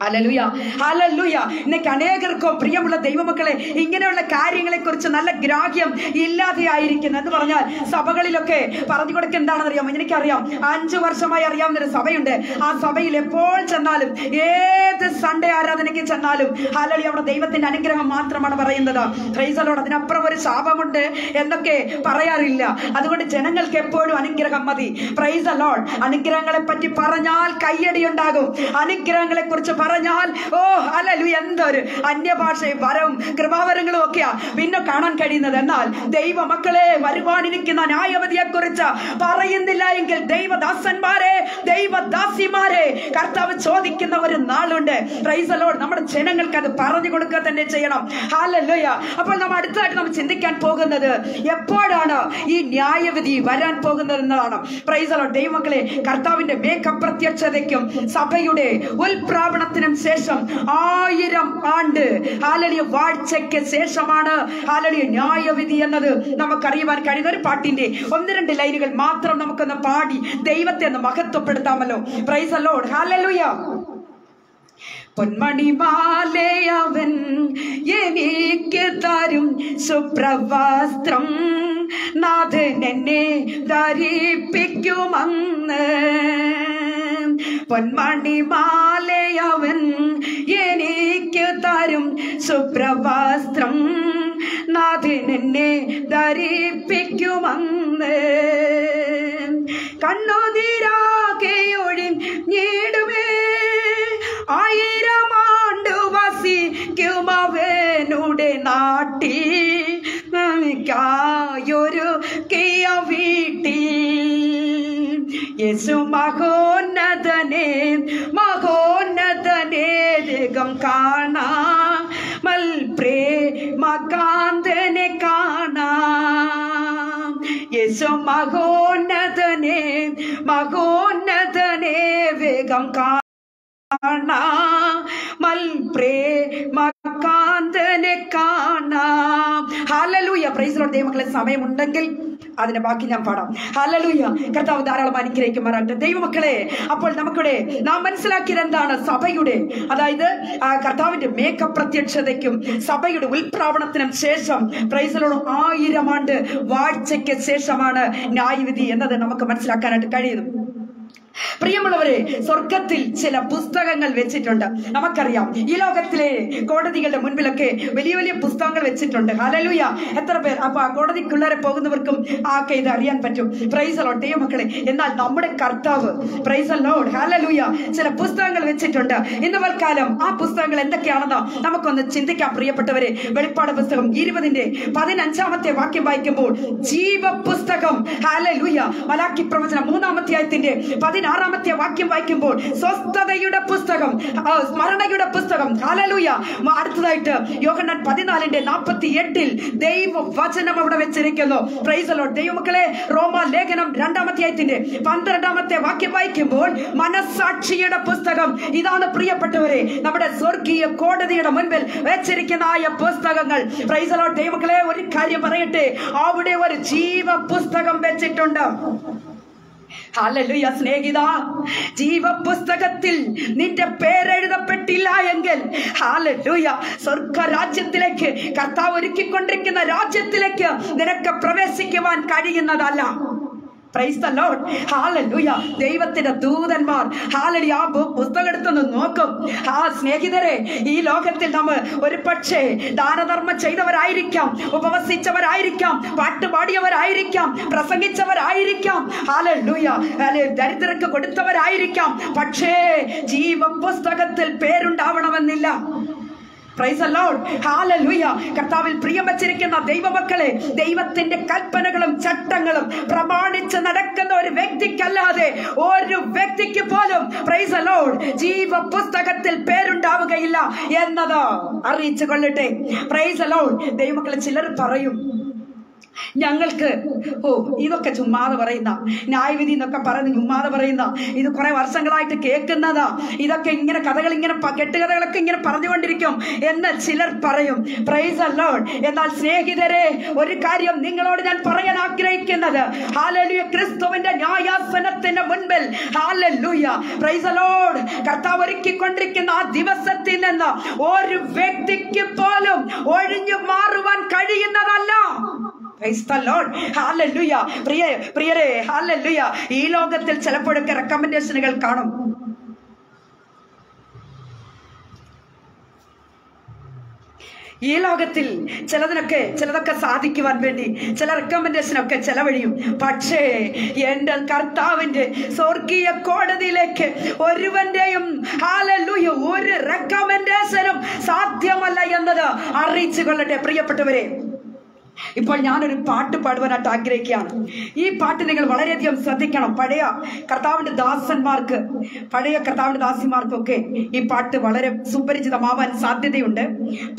Hallelujah, hallelujah. ഇന്നേക്ക് അനേകർക്കും പ്രിയമുള്ള ദൈവമക്കളെ ഇങ്ങനെയുള്ള കാര്യങ്ങളെ കുറിച്ച് നല്ല ഗ്രാഹ്യം ഇല്ലാതെ ആയിരിക്കുന്നു. എന്ന് പറഞ്ഞാൽ സഭകളിലൊക്കെ പറഞ്ഞു കൊടുക്കുക എന്താണെന്ന് അറിയാമോ? എനിക്കറിയാം, 5 വർഷമായി അറിയാവുന്നൊരു സഭയുണ്ട്. ആ സഭയിൽ എപ്പോൾ ചെന്നാലും, ഏത് സൺഡേ ആരാധനയ്ക്ക് ചെന്നാലും ഹല്ലേലൂയ അവിടെ ദൈവത്തിന്റെ അനുഗ്രഹം മാത്രമാണ് പറയുന്നത്. Price the Lord. അതിനപ്പുറം ഒരു ശാപമുണ്ട് എന്നൊക്കെ പറയാറില്ല. അതുകൊണ്ട് ജനങ്ങൾക്ക് എപ്പോഴും അനുഗ്രഹം മതി. Price the Lord. അനുഗ്രഹങ്ങളെ പറ്റി പറഞ്ഞാൽ കയ്യടി ഉണ്ടാകും. അനുഗ്രഹങ്ങളെ കുറിച്ച് പറഞ്ഞാൽ ഓ ഹല്ലേലൂയ എന്തൊരു അന്യഭാഷയും വരവും കൃപാവരങ്ങളും ഒക്കെയാ പിന്നെ കാണാൻ കഴിയുന്നത്. എന്നാൽ ദൈവമക്കളെ വരുവാനിരിക്കുന്ന ന്യായവിധിയെ കുറിച്ച് പറയുന്നില്ല എങ്കിൽ ദൈവദാസന്മാരെ ദൈവദാസിമാരെ കർത്താവ് ചോദിക്കുന്ന ഒരു നാളുണ്ട്. Praise the Lord. നമ്മുടെ ജനങ്ങൾക്ക് അത് പറഞ്ഞു കൊടുക്കുക തന്നെ ചെയ്യണം. ഹല്ലേലൂയ. അപ്പോൾ നമ്മൾ അടുത്തായിട്ട് നമ്മൾ ചിന്തിക്കാൻ പോകുന്നത് എപ്പോഴാണ് ഈ ന്യായവിധി വരാൻ പോകുന്നത് എന്നതാണ്. Price the Lord. ദൈവമക്കളെ കർത്താവിന്റെ മേഘപ്രത്യക്ഷതയ്ക്കും സഭയുടെ ഉൽപ്രാവണത്തിനും ശേഷം 1000 ആണ്ട് ഹല്ലേലൂയ വാഴ്ചയ്ക്ക് ശേഷമാണ് ഹല്ലേലൂയ ന്യായവിധി എന്നത് നമുക്കറിയുവാൻ കഴിയുന്ന ഒരു പാട്ടിന്റെ 1-2 ലൈനുകൾ മാത്രം നമുക്കൊന്ന് പാടി ദൈവത്തെ ഒന്ന് മഹത്വപ്പെടുത്താമല്ലോ. Praise the Lord. ഹല്ലേലൂയ. പൊന്മണിമാലയവൻ എനിക്ക് തരും സുപ്രവസ്ത്രം നാഥൻ എന്നെ ധരിപ്പിക്കുമന്ന്. പൊന്മണിമാലയവൻ എനിക്ക് തരും സുപ്രവസ്ത്രം നാഥൻ എന്നെ ധരിപ്പിക്കുമന്ന്. കണ്ണുനീരാകെ ഒഴിഞ്ഞിടുമേ 1000 ആണ്ട് വസിക്കുമവനുടെ നാട്ടിൽ ൊരു കിയ വീട്ടിൽ. യേശു മഹോന്നതനെ മഹോന്നതനെ രംഗം കാണാം മൽപ്രേമകാന്തനെ കാണാം. യേശു മഹോന്നതനെ മഹോന്നതനെ വേഗം മൽപ്രേമകാന്തനെ കാണാം. ഹല്ലേലൂയ. Praise the Lord. ദൈവമക്കളെ സമയമുണ്ടെങ്കിൽ അതിന്റെ ബാക്കി ഞാൻ പാടാം. ഹല്ലേലൂയ. കർത്താവ് ധാരാളം അനുഗ്രഹിക്കുമാറാകട്ടെ. ദൈവമക്കളെ അപ്പോൾ നമുക്കിവിടെ നാം മനസ്സിലാക്കിയത് എന്താണ്? സഭയുടെ അതായത് കർത്താവിന്റെ മേഘപ്രത്യക്ഷതയ്ക്കും സഭയുടെ ഉൽപ്രാവണത്തിനും ശേഷം പ്രൈസ് ദി ലോർഡ് 1000 ആണ്ട് വാഴ്ചയ്ക്ക് ശേഷമാണ് ന്യായവിധി എന്നത് നമുക്ക് മനസ്സിലാക്കാനായിട്ട് കഴിയുന്നു. പ്രിയമുള്ളവരെ, സ്വർഗത്തിൽ ചില പുസ്തകങ്ങൾ വെച്ചിട്ടുണ്ട്. നമുക്കറിയാം ഈ ലോകത്തിലെ കോടതികളുടെ മുൻപിലൊക്കെ വലിയ വലിയ പുസ്തകങ്ങൾ വെച്ചിട്ടുണ്ട്. ഹല്ലേലൂയ. എത്ര പേർ അപ്പൊ ആ കോടതിക്കുള്ളവരെ പോകുന്നവർക്കും ആക്കെ ഇത് അറിയാൻ പറ്റും. Price the Lord. ദൈവമക്കളെ, എന്നാൽ നമ്മുടെ കർത്താവ് പ്രൈസ് ദി ലോർഡ് ഹല്ലേലൂയ ചില പുസ്തകങ്ങൾ വെച്ചിട്ടുണ്ട്. ഇന്ന് വൽക്കാലം ആ പുസ്തകങ്ങൾ എന്തൊക്കെയാണെന്ന് നമുക്കൊന്ന് ചിന്തിക്കാം. പ്രിയപ്പെട്ടവരെ, വെളിപ്പാട് പുസ്തകം 20-15 വാക്യം വായിക്കുമ്പോൾ ജീവപുസ്തകം ഹല്ലേലൂയ. മലാക്കി പ്രവചനം 3-ാം അധ്യായത്തിന്റെ 16 വാക്യം വായിക്കുമ്പോൾ സ്വസ്ഥതയുടെ പുസ്തകം സ്മരണയുടെ പുസ്തകം ഹല്ലേലൂയ. അടുത്തതായിട്ട് യോഹന്നാൻ 14:48 ദൈവവചനം അവിടെ വെച്ചിരിക്കുന്നു. Price the Lord. ദൈവമക്കളെ, റോമാ ലേഖനം 2-ാം അധ്യായത്തിന്റെ 12 വാക്യം വായിക്കുമ്പോൾ മനസ്സാക്ഷിയുടെ പുസ്തകം. ഇതാണ് പ്രിയപ്പെട്ടവരെ നമ്മുടെ സ്വർഗീയ കോടതിയുടെ മുൻപിൽ വെച്ചിരിക്കുന്ന പുസ്തകങ്ങൾ. Price the Lord. ദൈവമക്കളെ, ഒരു കാര്യം പറയട്ടെ, അവിടെ ഒരു ജീവ പുസ്തകം വെച്ചിട്ടുണ്ട്. ഹല്ലേലൂയ. സ്നേഹിത, ജീവപുസ്തകത്തിൽ നിന്റെ പേരെഴുതപ്പെട്ടില്ല എങ്കിൽ ഹല്ലേലൂയ സ്വർഗരാജ്യത്തിലേക്ക് കർത്താവ് ഒരുക്കിക്കൊണ്ടിരിക്കുന്ന രാജ്യത്തിലേക്ക് നിനക്ക് പ്രവേശിക്കുവാൻ കഴിയുന്നതല്ല. Price the Lord. ഹല്ലേലൂയ. ദൈവത്തിന്റെ ദൂതന്മാർ ഹല്ലേലൂയ ആ പുസ്തകം എടുത്തൊന്ന് നോക്കും. സ്നേഹിതരെ, ഈ ലോകത്തിൽ നമ്മൾ ഒരു പക്ഷേ ദാനധർമ്മം ചെയ്തവരായിരിക്കാം, ഉപവസിച്ചവരായിരിക്കാം, പാട്ടുപാടിയവരായിരിക്കാം, പ്രസംഗിച്ചവരായിരിക്കാം, ഹല്ലേലൂയ ദരിദ്രർക്ക് കൊടുത്തവരായിരിക്കാം. പക്ഷേ ജീവപുസ്തകത്തിൽ പേരുണ്ടാവണമെന്നില്ല. Praise the Lord. ഹല്ലേലൂയ. കർത്താവിൽ പ്രിയം വച്ചിരിക്കുന്ന ദൈവമക്കളെ, ദൈവത്തിന്റെ കൽപ്പനകളും ചട്ടങ്ങളും പ്രമാണിച്ച് നടക്കുന്ന ഒരു വ്യക്തിക്കല്ലാതെ ഒരു വ്യക്തിക്ക് പോലും പ്രൈസ് ദി ലോർഡ് ജീവപുസ്തകത്തിൽ പേരുണ്ടാവുകയില്ല എന്നത് അറിയിച്ചു കൊള്ളട്ടെ. Price the Lord. ദൈവമക്കളെ, ചിലർ പറയും ഞങ്ങൾക്ക് ഇതൊക്കെ ചുമ്മാതെ പറയുന്ന ന്യായവിധി എന്നൊക്കെ പറയുന്ന ചുമ്മാതെ പറയുന്ന ഇത് കുറെ വർഷങ്ങളായിട്ട് കേൾക്കുന്നതാ, ഇതൊക്കെ ഇങ്ങനെ കഥകൾ ഇങ്ങനെ കെട്ടുകഥകളൊക്കെ ഇങ്ങനെ പറഞ്ഞുകൊണ്ടിരിക്കും എന്ന് ചിലർ പറയും. Price the Lord. എന്നാൽ സ്നേഹിതരെ, ഒരു കാര്യം നിങ്ങളോട് ഞാൻ പറയാൻ ആഗ്രഹിക്കുന്നത് ഹല്ലേലൂയ ക്രിസ്തുവിന്റെ ന്യായാസനത്തിന് മുൻപിൽ ഹല്ലേലൂയ പ്രൈസ് ദി ലോർഡ് കർത്താവ് ഒരുക്കിക്കൊണ്ടിരിക്കുന്ന ആ ദിവസത്തിൽ നിന്ന് ഒരു വ്യക്തിക്ക് പോലും ഒഴിഞ്ഞു മാറുവാൻ കഴിയുന്നതല്ല. Praise the Lord. Hallelujah. പ്രിയരെ, ഹല്ലേലൂയ. ഈ ലോകത്തിൽ ചിലപ്പോഴൊക്കെ റെക്കമെൻഡേഷനുകൾ കാണും. ഈ ലോകത്തിൽ ചിലതൊക്കെ സാധിക്കുവാൻ വേണ്ടി ചില റെക്കമെൻഡേഷനൊക്കെ ചെലവഴിയും. പക്ഷേ എൻ്റെ കർത്താവിൻ്റെ സ്വർഗീയ കോടതിയിലേക്ക് ഒരുവന്റെയും ഹല്ലേലൂയ ഒരു റെക്കമെൻഡേഷനും സാധ്യമല്ല എന്നത് അറിയിച്ചു കൊള്ളട്ടെ പ്രിയപ്പെട്ടവരെ. ഇപ്പോൾ ഞാനൊരു പാട്ട് പാടുവാനായിട്ട് ആഗ്രഹിക്കുകയാണ്. ഈ പാട്ട് നിങ്ങൾ വളരെയധികം ശ്രദ്ധിക്കണം. പഴയ കർത്താവിന്റെ ദാസിമാർക്കൊക്കെ ഈ പാട്ട് വളരെ സുപരിചിതമാവാൻ സാധ്യതയുണ്ട്.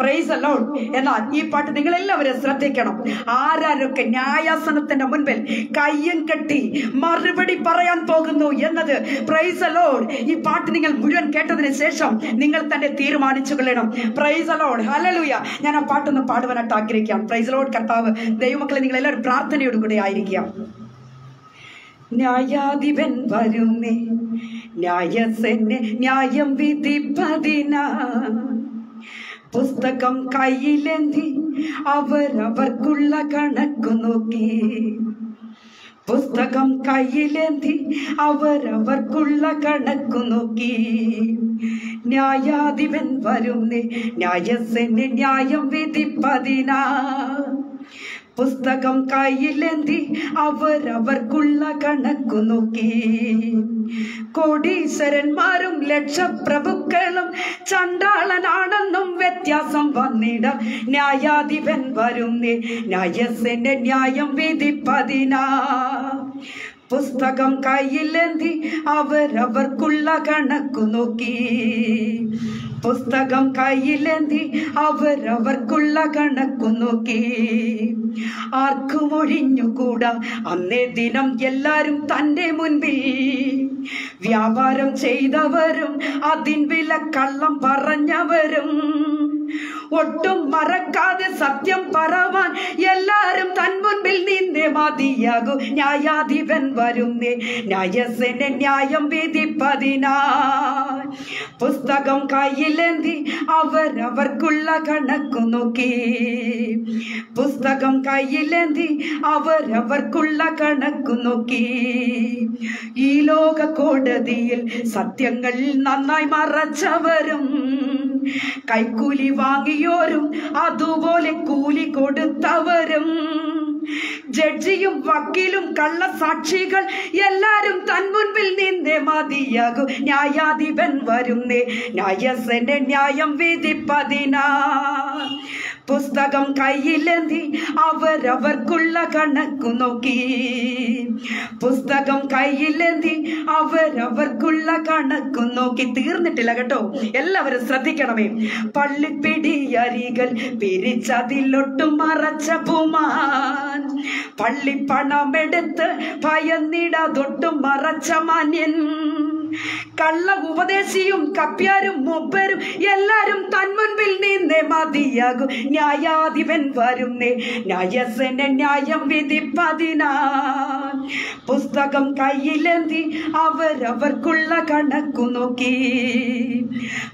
Price the Lord. എന്നാൽ ഈ പാട്ട് നിങ്ങൾ എല്ലാവരും ശ്രദ്ധിക്കണം. ആരൊക്കെ ന്യായാസനത്തിന്റെ മുൻപിൽ കയ്യും കെട്ടി മറുപടി പറയാൻ പോകുന്നു എന്നത് പ്രൈസ് ദി ലോർഡ്. ഈ പാട്ട് നിങ്ങൾ മുഴുവൻ കേട്ടതിന് ശേഷം നിങ്ങൾ തന്നെ തീരുമാനിച്ചു കൊള്ളണം. Praise the Lord. ഹല്ലേലൂയ. ഞാൻ ആ പാട്ടൊന്ന് പാടുവാനായിട്ട് ആഗ്രഹിക്കാം. Praise the Lord. കർത്താവ് ദൈവമക്കളെ നിങ്ങൾ എല്ലാവരും പ്രാർത്ഥനയോട് കൂടെ ആയിരിക്കാം. ന്യായാധിപൻ വരുന്നേ, ന്യായസേനെ ന്യായം വിധിപ്പതിനാ, പുസ്തകം കയ്യിലേന്തി അവരവർക്കുള്ള കണക്കു നോക്കി. പുസ്തകം കയ്യിലേന്തി അവരവർക്കുള്ള കണക്കു നോക്കി. ന്യായാധിപൻ വരുന്നേ, ന്യായസേനെ ന്യായം വിധിപ്പതിനാ, പുസ്തകം കയ്യിലേന്തി അവരവർക്കുള്ള കണക്കു നോക്കി. കോടീശ്വരന്മാരും ലക്ഷപ്രഭുക്കളും ചണ്ടാളനാണെന്നും വ്യത്യാസം വന്നിട. ന്യായാധിപൻ വരുന്നേ, ന്യായസേനെ ന്യായം വിധിപ്പതിനാ, പുസ്തകം കയ്യിലേന്തി അവരവർക്കുള്ള കണക്കു നോക്കി. പുസ്തകം കയ്യിലേന്തി അവരവർക്കുള്ള കണക്കു നോക്കി. ആർക്കും ഒഴിഞ്ഞുകൂടാ അന്നേ ദിനം എല്ലാരും തന്റെ മുൻപിൽ. വ്യാപാരം ചെയ്തവരും അതിൻ വില കള്ളം പറഞ്ഞവരും ഒട്ടും മറക്കാതെ സത്യം പറവാൻ എല്ലാരും തൻ മുൻപിൽ നിന്നേ മതിയാകൂ. ന്യായാധിപൻ വരുന്നേ, ന്യായസേനെ ന്യായം വിധിപ്പതിനാ, പുസ്തകം കയ്യിലേന്തി അവരവർക്കുള്ള കണക്കു നോക്കി. പുസ്തകം കയ്യിലേന്തി അവരവർക്കുള്ള കണക്കു നോക്കി. ഈ ലോക കോടതിയിൽ സത്യങ്ങൾ നന്നായി മറച്ചവരും കൈക്കൂലി വാങ്ങിയോരും അതുപോലെ കൂലി കൊടുത്തവരും ജഡ്ജിയും വക്കീലും കള്ളസാക്ഷികൾ എല്ലാരും തൻ മുൻപിൽ നിന്നേ മതിയാകൂ. ന്യായാധിപൻ വരുന്നേ, ന്യായസേനെ ന്യായം വിധിപ്പതിനാ, പുസ്തകം കയ്യിലേന്തി അവരവർക്കുള്ള കണക്കു നോക്കി. പുസ്തകം കയ്യിലേന്തി അവരവർക്കുള്ള കണക്കു നോക്കി. തീർന്നിട്ടില്ല കേട്ടോ, എല്ലാവരും ശ്രദ്ധിക്കണമേ. പള്ളിപ്പിടിയരികൾ പിരിച്ചതിലൊട്ടും മറച്ച പൂമാൻ, പള്ളിപ്പണമെടുത്ത് ഭയന്നിടാതൊട്ടും മറച്ച മാന്യൻ, കള്ള ഉപദേശിയും കപ്പ്യാരും മൂപ്പരും എല്ലാരും തൻ മുൻപിൽ നിന്നേ മതിയാകൂ. ന്യായാധിപൻ വരുന്നേ, ന്യായസേനെ ന്യായം വിധിപ്പതിനാ, പുസ്തകം കയ്യിലേന്തി അവരവർക്കുള്ള കണക്കു നോക്കി.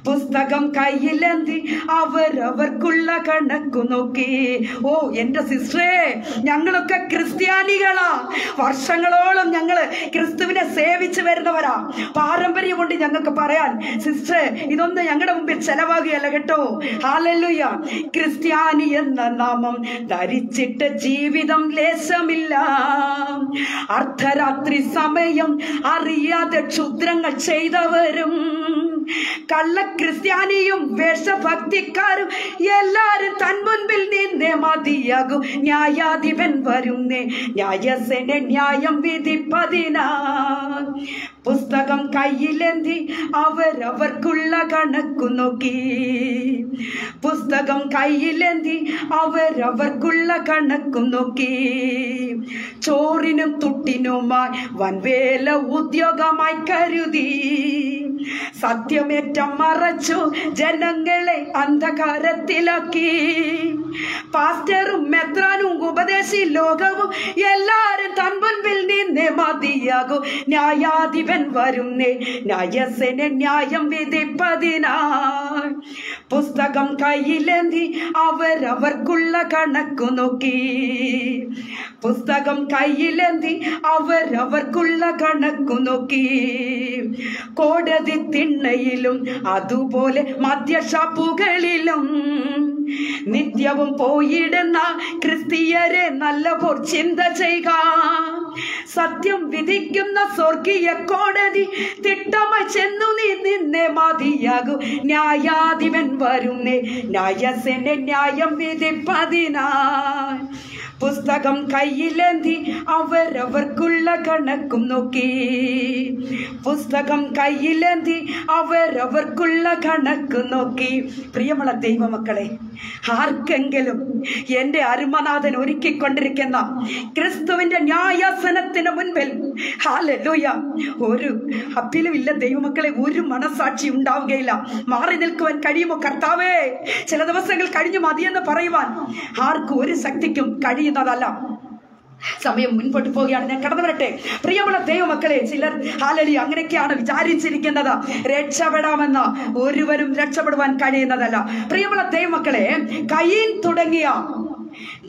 പുസ്തകം കയ്യിലേന്തി അവരവർക്കുള്ള കണക്കു നോക്കി. ഓ എന്റെ സിസ്റ്ററേ, ഞങ്ങളൊക്കെ ക്രിസ്ത്യാനികളാ. വർഷങ്ങളോളം ഞങ്ങള് ക്രിസ്തുവിനെ സേവിച്ചു വരുന്നവരാ. പാരമ്പര്യം കൊണ്ട് ഞങ്ങൾക്ക് പറയാൻ സിസ്റ്റർ ഇതൊന്നും ഞങ്ങളുടെ മുമ്പിൽ ചെലവാകുകയല്ല കേട്ടോ. ഹല്ലേലൂയ. ക്രിസ്ത്യാനി എന്ന നാമം ധരിച്ചിട്ട് ജീവിതം ലേശമില്ല. അർദ്ധരാത്രി സമയം അറിയാതെ ക്ഷുദ്രങ്ങൾ ചെയ്തവരും കള്ള ക്രിസ്ത്യാനിയും വേഷഭക്തിക്കാരും എല്ലാരും തൻ മുൻപിൽ നിന്നേ മതിയാകും. ന്യായാധിപൻ വരുന്നേ, ന്യായസേനെ ന്യായം വിധിപ്പതിനാ, പുസ്തകം കയ്യിലേന്തി അവരവർക്കുള്ള കണക്കു നോക്കി. പുസ്തകം കയ്യിലേന്തി അവരവർക്കുള്ള കണക്കു നോക്കി. ചോറിനും തുട്ടിനുമായി വൻവേല ഉദ്യോഗമായി കരുതി സത്യമേറ്റം മറച്ചു ജനങ്ങളെ അന്ധകാരത്തിലാക്കി. പാസ്റ്ററും മെത്രാനും ഉപദേശി ലോകവും എല്ലാരും തൻ മുൻപിൽ നിന്നേ മതിയാകൂ. ന്യായാധിപൻ വരുന്നേ, ന്യായസേനെ ന്യായം വിധിപ്പതിനാ, പുസ്തകം കയ്യിലേന്തി അവരവർക്കുള്ള കണക്കു നോക്കി. പുസ്തകം കയ്യിലേന്തി അവരവർക്കുള്ള കണക്കു നോക്കി. കോടതി തിണ്ണയിലും അതുപോലെ മദ്യഷാപ്പുകളിലും നിത്യവും പോയിടുന്ന ക്രിസ്തീയരെ നല്ലപോർ ചിന്ത ചെയ്യുക. സത്യം വിധിക്കുന്ന സ്വർഗീയ കോടതി തിട്ടമായി ചെന്നു നീ നിന്നെ മതിയാകൂ. ന്യായാധിപൻ വരുന്നേ ന്യായസേനെ ന്യായം വിധിപ്പതിനായി. പുസ്തകം കയ്യിലേന്തി അവരവർക്കുള്ള കണക്കും നോക്കി. പുസ്തകം കയ്യിലേന്തി അവരവർക്കുള്ള കണക്ക് നോക്കി. പ്രിയമുള്ള ദൈവമക്കളെ, ആർക്കെങ്കിലും എൻ്റെ അരുമനാഥൻ ഒരുക്കിക്കൊണ്ടിരിക്കുന്ന ക്രിസ്തുവിന്റെ ന്യായാസനത്തിന് മുൻപിൽ ഹല്ലേലൂയ ഒരു അപ്പീലും ഇല്ല ദൈവമക്കളെ, ഒരു മനസാക്ഷി ഉണ്ടാവുകയില്ല. മാറി നിൽക്കുവാൻ കഴിയുമോ കർത്താവേ? ചില ദിവസങ്ങൾ കഴിഞ്ഞു മതിയെന്ന് പറയുവാൻ ആർക്കും ഒരു ശക്തിക്കും കഴിയുന്നതല്ല. സമയം മുൻപോട്ട് പോവുകയാണ്. ഞാൻ കടന്നു വരട്ടെ. പ്രിയമുള്ള ദൈവമക്കളെ, ചിലർ ഹല്ലേലൂയ അങ്ങനെയൊക്കെയാണ് വിചാരിച്ചിരിക്കുന്നത്. രക്ഷപ്പെടാമെന്ന് ഒരുവരും രക്ഷപ്പെടുവാൻ കഴിയുന്നതല്ല. പ്രിയമുള്ള ദൈവമക്കളെ, കയീൻ തുടങ്ങിയ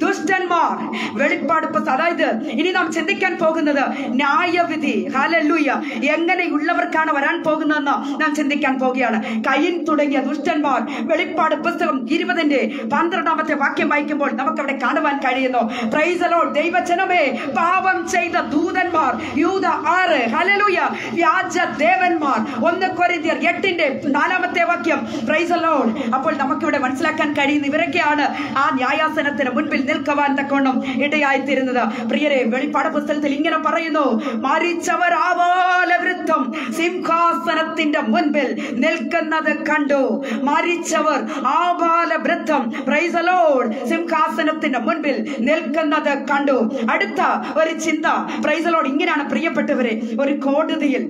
ദുഷ്ടന്മാർ വെളിപ്പാട് പുസ്തകം, അതായത് ഇനി നാം ചിന്തിക്കാൻ പോകുന്നത് ന്യായവിധി ഹല്ലേലൂയ എങ്ങനെയുള്ളവർക്കാണ് വരാൻ പോകുന്നതെന്ന് നാം ചിന്തിക്കാൻ പോവുകയാണ്. കയീൻ തുടങ്ങിയ ദുഷ്ടന്മാർ വെളിപ്പാട് പുസ്തകം 20-12 വാക്യം വായിക്കുമ്പോൾ നമുക്കവിടെ കാണുവാൻ കഴിയുന്നു. Price the Lord. ദൈവജനമേ, പാപം ചെയ്ത ദൂതന്മാർ യൂദ 6 ഹല്ലേലൂയ വ്യാജ ദേവന്മാർ 1 കൊരിന്ത്യർ 8-4 വാക്യം. Praise the Lord. അപ്പോൾ നമുക്കിവിടെ മനസ്സിലാക്കാൻ കഴിയുന്ന ഇവരൊക്കെയാണ് ആ ന്യായാസനത്തിന് മുൻപിൽ നിൽക്കുവാൻ തക്കോണം ഇടയായിത്തീരുന്നത്. പ്രിയരെ, വെളിപ്പാട് പുസ്തകത്തിൽ ഇങ്ങനെ പറയുന്നു, മരിച്ചവർ ആവാല വൃത്തം സിംഹാസനത്തിന്റെ മുൻപിൽ നിൽക്കുന്നത് കണ്ടു. മരിച്ചവർ ആവാല വൃത്തം പ്രൈസ് ദി ലോർഡ് സിംഹാസനത്തിന്റെ മുൻപിൽ നിൽക്കുന്നത് കണ്ടു. അടുത്ത ഒരു ചിന്ത പ്രൈസ് ദി ലോർഡ് ഇങ്ങനെയാണ് പ്രിയപ്പെട്ടവരെ, ഒരു കോടതിയിൽ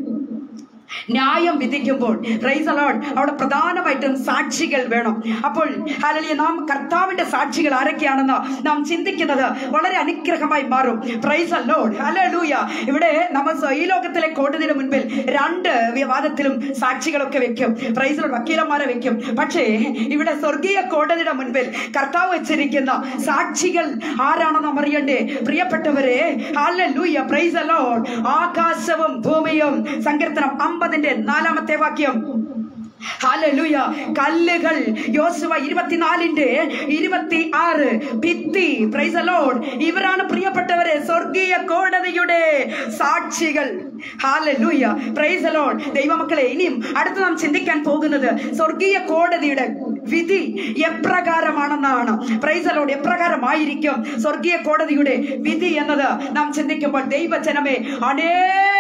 ന്യായം വിധിക്കുമ്പോൾ പ്രൈസ് ദി ലോർഡ് അവിടെ പ്രധാനമായിട്ടും സാക്ഷികൾ വേണം. അപ്പോൾ ഹല്ലേലൂയ നാം കർത്താവിന്റെ സാക്ഷികൾ ആരൊക്കെയാണെന്ന് നാം ചിന്തിക്കുന്നത് വളരെ അനുഗ്രഹമായി മാറും. Price the Lord. ഹല്ലേലൂയ. ഇവിടെ നമ്മൾ ഈ ലോകത്തിലെ കോടതിയുടെ മുൻപിൽ 2 വിവാദത്തിലും സാക്ഷികളൊക്കെ വെക്കും. Price the Lord. വക്കീലന്മാരെ വെക്കും. പക്ഷേ ഇവിടെ സ്വർഗീയ കോടതിയുടെ മുൻപിൽ കർത്താവ് വെച്ചിരിക്കുന്ന സാക്ഷികൾ ആരാണെന്ന് നാം അറിയണ്ടേ? പ്രിയപ്പെട്ടവരെ, ഹല്ലേലൂയ. Praise the Lord. ആകാശവും ഭൂമിയും, സങ്കീർത്തനം 50-4 വാക്യം. ഹല്ലേലൂയ. കല്ലുകൾ യോശുവ 24-26 ഭിത്തി. Praise the Lord. ഇവരാണ് പ്രിയപ്പെട്ടവരെ സ്വർഗീയ കോടതിയുടെ സാക്ഷികൾ. ഹല്ലേലൂയ. Praise the Lord. ദൈവമക്കളെ, ഇനിയും അടുത്ത് നാം ചിന്തിക്കാൻ പോകുന്നത് സ്വർഗീയ കോടതിയുടെ വിധി എപ്രകാരമാണെന്നാണ്. Praise the Lord. എപ്രകാരമായിരിക്കും സ്വർഗീയ കോടതിയുടെ വിധി എന്നത് നാം ചിന്തിക്കുമ്പോൾ ദൈവജനമേ, അനേക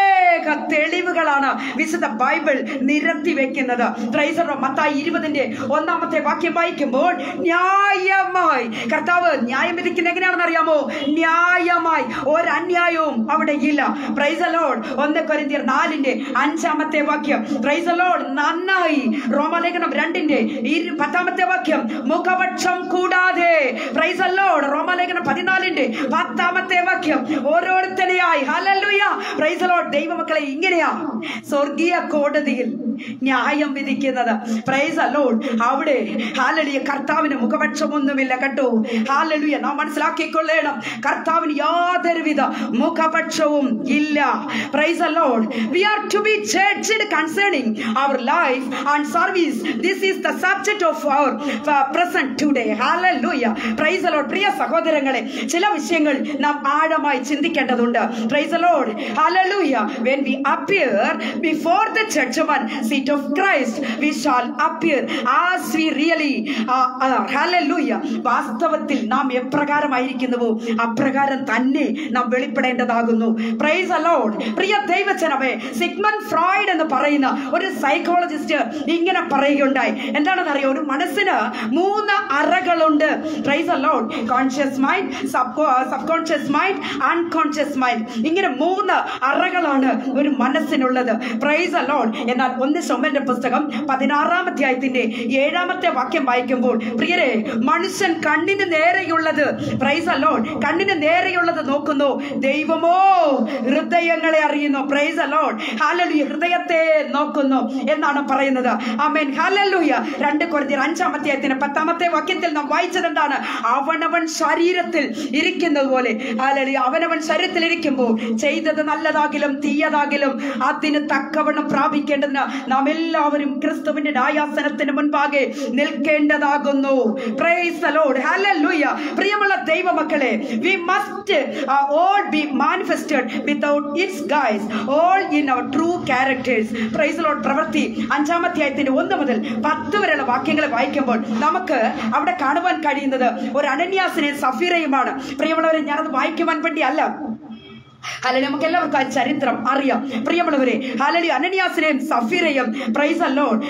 തെളിവുകളാണ് വിശുദ്ധ ബൈബിൾ നിരത്തി വെക്കുന്നത്. Price the Lord. മത്തായി 20-1 വാക്യം വായിക്കുമ്പോൾ ന്യായമായി കർത്താവ് ന്യായം വിധിക്കുന്ന എങ്ങനെയാണെന്ന് അറിയാമോ? ന്യായമായി ഒരന്യായവും അവിടെ ഇല്ല. Price the Lord. 1 കൊരിന്ത്യർ 4-5 വാക്യം. Praise the Lord. നന്നായി. റോമാലേഖനം 2-10 വാക്യം. മുഖപക്ഷം കൂടാതെ. Praise the Lord. റോമാലേഖനം 14-10 വാക്യം. ഓരോരുത്തരെയായി. ഹല്ലേലൂയ. Praise the Lord. ദൈവമക്കളെ, ഇങ്ങനെയാ സ്വർഗീയ കോടതിയിൽ ന്യായം വിധിക്കുന്നത്. Praise the Lord. അവിടെ ഹല്ലേലൂയ കർത്താവിന് മുഖപക്ഷമൊന്നുമില്ല കേട്ടോ. ഹല്ലേലൂയ. നാം മനസ്സിലാക്കിക്കൊള്ളണം, കർത്താവിന് യാതൊരുവിധ മുഖപക്ഷവും ഇല്ല. Price the Lord. We are to be judged concerning our life and service. This is the subject of our present today. Hallelujah. Praise the Lord. പ്രിയ സഹോദരങ്ങളെ, ചില വിഷയങ്ങൾ നാം ആഴമായി ചിന്തിക്കേണ്ടതുണ്ട്. Praise the Lord. Hallelujah. When we appear before the judgment seat of Christ, we shall appear as we really are. Hallelujah. വാസ്തവത്തിൽ നാം എപ്രകാരമായിരിക്കുന്നുവോ അപ്രകാരം തന്നെ നാം വെളിപ്പെടേണ്ടതാകുന്നു. Praise the Lord. പ്രിയ ദൈവജനമേ, സിഗ്മണ്ട് ഫ്രോയിഡ് എന്ന് പറയുന്ന ഒരു സൈക്കോളജിസ്റ്റ് ഇങ്ങനെ പറയുകയുണ്ടായി. എന്താണെന്ന് അറിയോ? ഒരു മനസ്സിന് 3 അറകളുണ്ട്. Praise the Lord. Conscious mind, subconscious mind, unconscious mind. ഇങ്ങനെ 3 അറകളാണ് ഒരു മനസ്സിനുള്ളത്. Price the Lord. എന്നാൽ 1 ശമൂവേലിന്റെ പുസ്തകം 16-7 വാക്യം വായിക്കുമ്പോൾ പ്രിയരെ, മനുഷ്യൻ കണ്ണിന് നേരെയുള്ളത്, പ്രൈസ് ദി ലോർഡ്, കണ്ണിന് നേരെയുള്ളത് നോക്കുന്നു, ദൈവമോ ഹൃദയങ്ങളെ അറിയുന്നു. Price the Lord. ഹല്ലേലൂയ. ഹൃദയത്തെ നോക്കുന്നു എന്നാണ് പറയുന്നത്. ആമേൻ. ഹല്ലേലൂയ. 2 കൊരിന്ത്യർ 5-10 വാക്യത്തിൽ നാം വായിച്ചത് എന്താണ്? അവനവൻ ശരീരത്തിൽ ഇരിക്കുന്നത് പോലെ. ഹല്ലേലൂയ. അവനവൻ ശരീരത്തിൽ ഇരിക്കുമ്പോൾ ചെയ്തത് നല്ലതാകിലും തീയതാകിലും അതിന് തക്കവണ്ണം പ്രാപിക്കേണ്ടതിന് നാം എല്ലാവരും ക്രിസ്തുവിന്റെ ന്യായാസനത്തിന് മുൻപാകെ നിൽക്കേണ്ടതാകുന്നു. പ്രൈസ് ദി ലോർഡ്, ഹല്ലേലൂയ. പ്രിയമുള്ള ദൈവമക്കളെ, we must all be manifested without its guise, all in our true characters. Price the Lord. പ്രവൃത്തി 5-ാം അധ്യായത്തിന്റെ 1 മുതൽ 10 വരെയുള്ള വാക്യങ്ങൾ വായിക്കുമ്പോൾ നമുക്ക് അവിടെ കാണുവാൻ കഴിയുന്നത് ഒരു അനന്യാസിനെയും സഫീറയുമാണ്. പ്രിയമുള്ളവരെ, ഞാനത് വായിക്കുവാൻ വേണ്ടി അല്ല, ഹല്ലേലൂയ, നമുക്ക് എല്ലാവർക്കും ആ ചരിത്രം അറിയാം. പ്രിയമുള്ളവരെ, ഹല്ലേലൂയ, അനന്യാസിനെയും സഫീറയും പ്രൈസ് ദി ലോർഡ്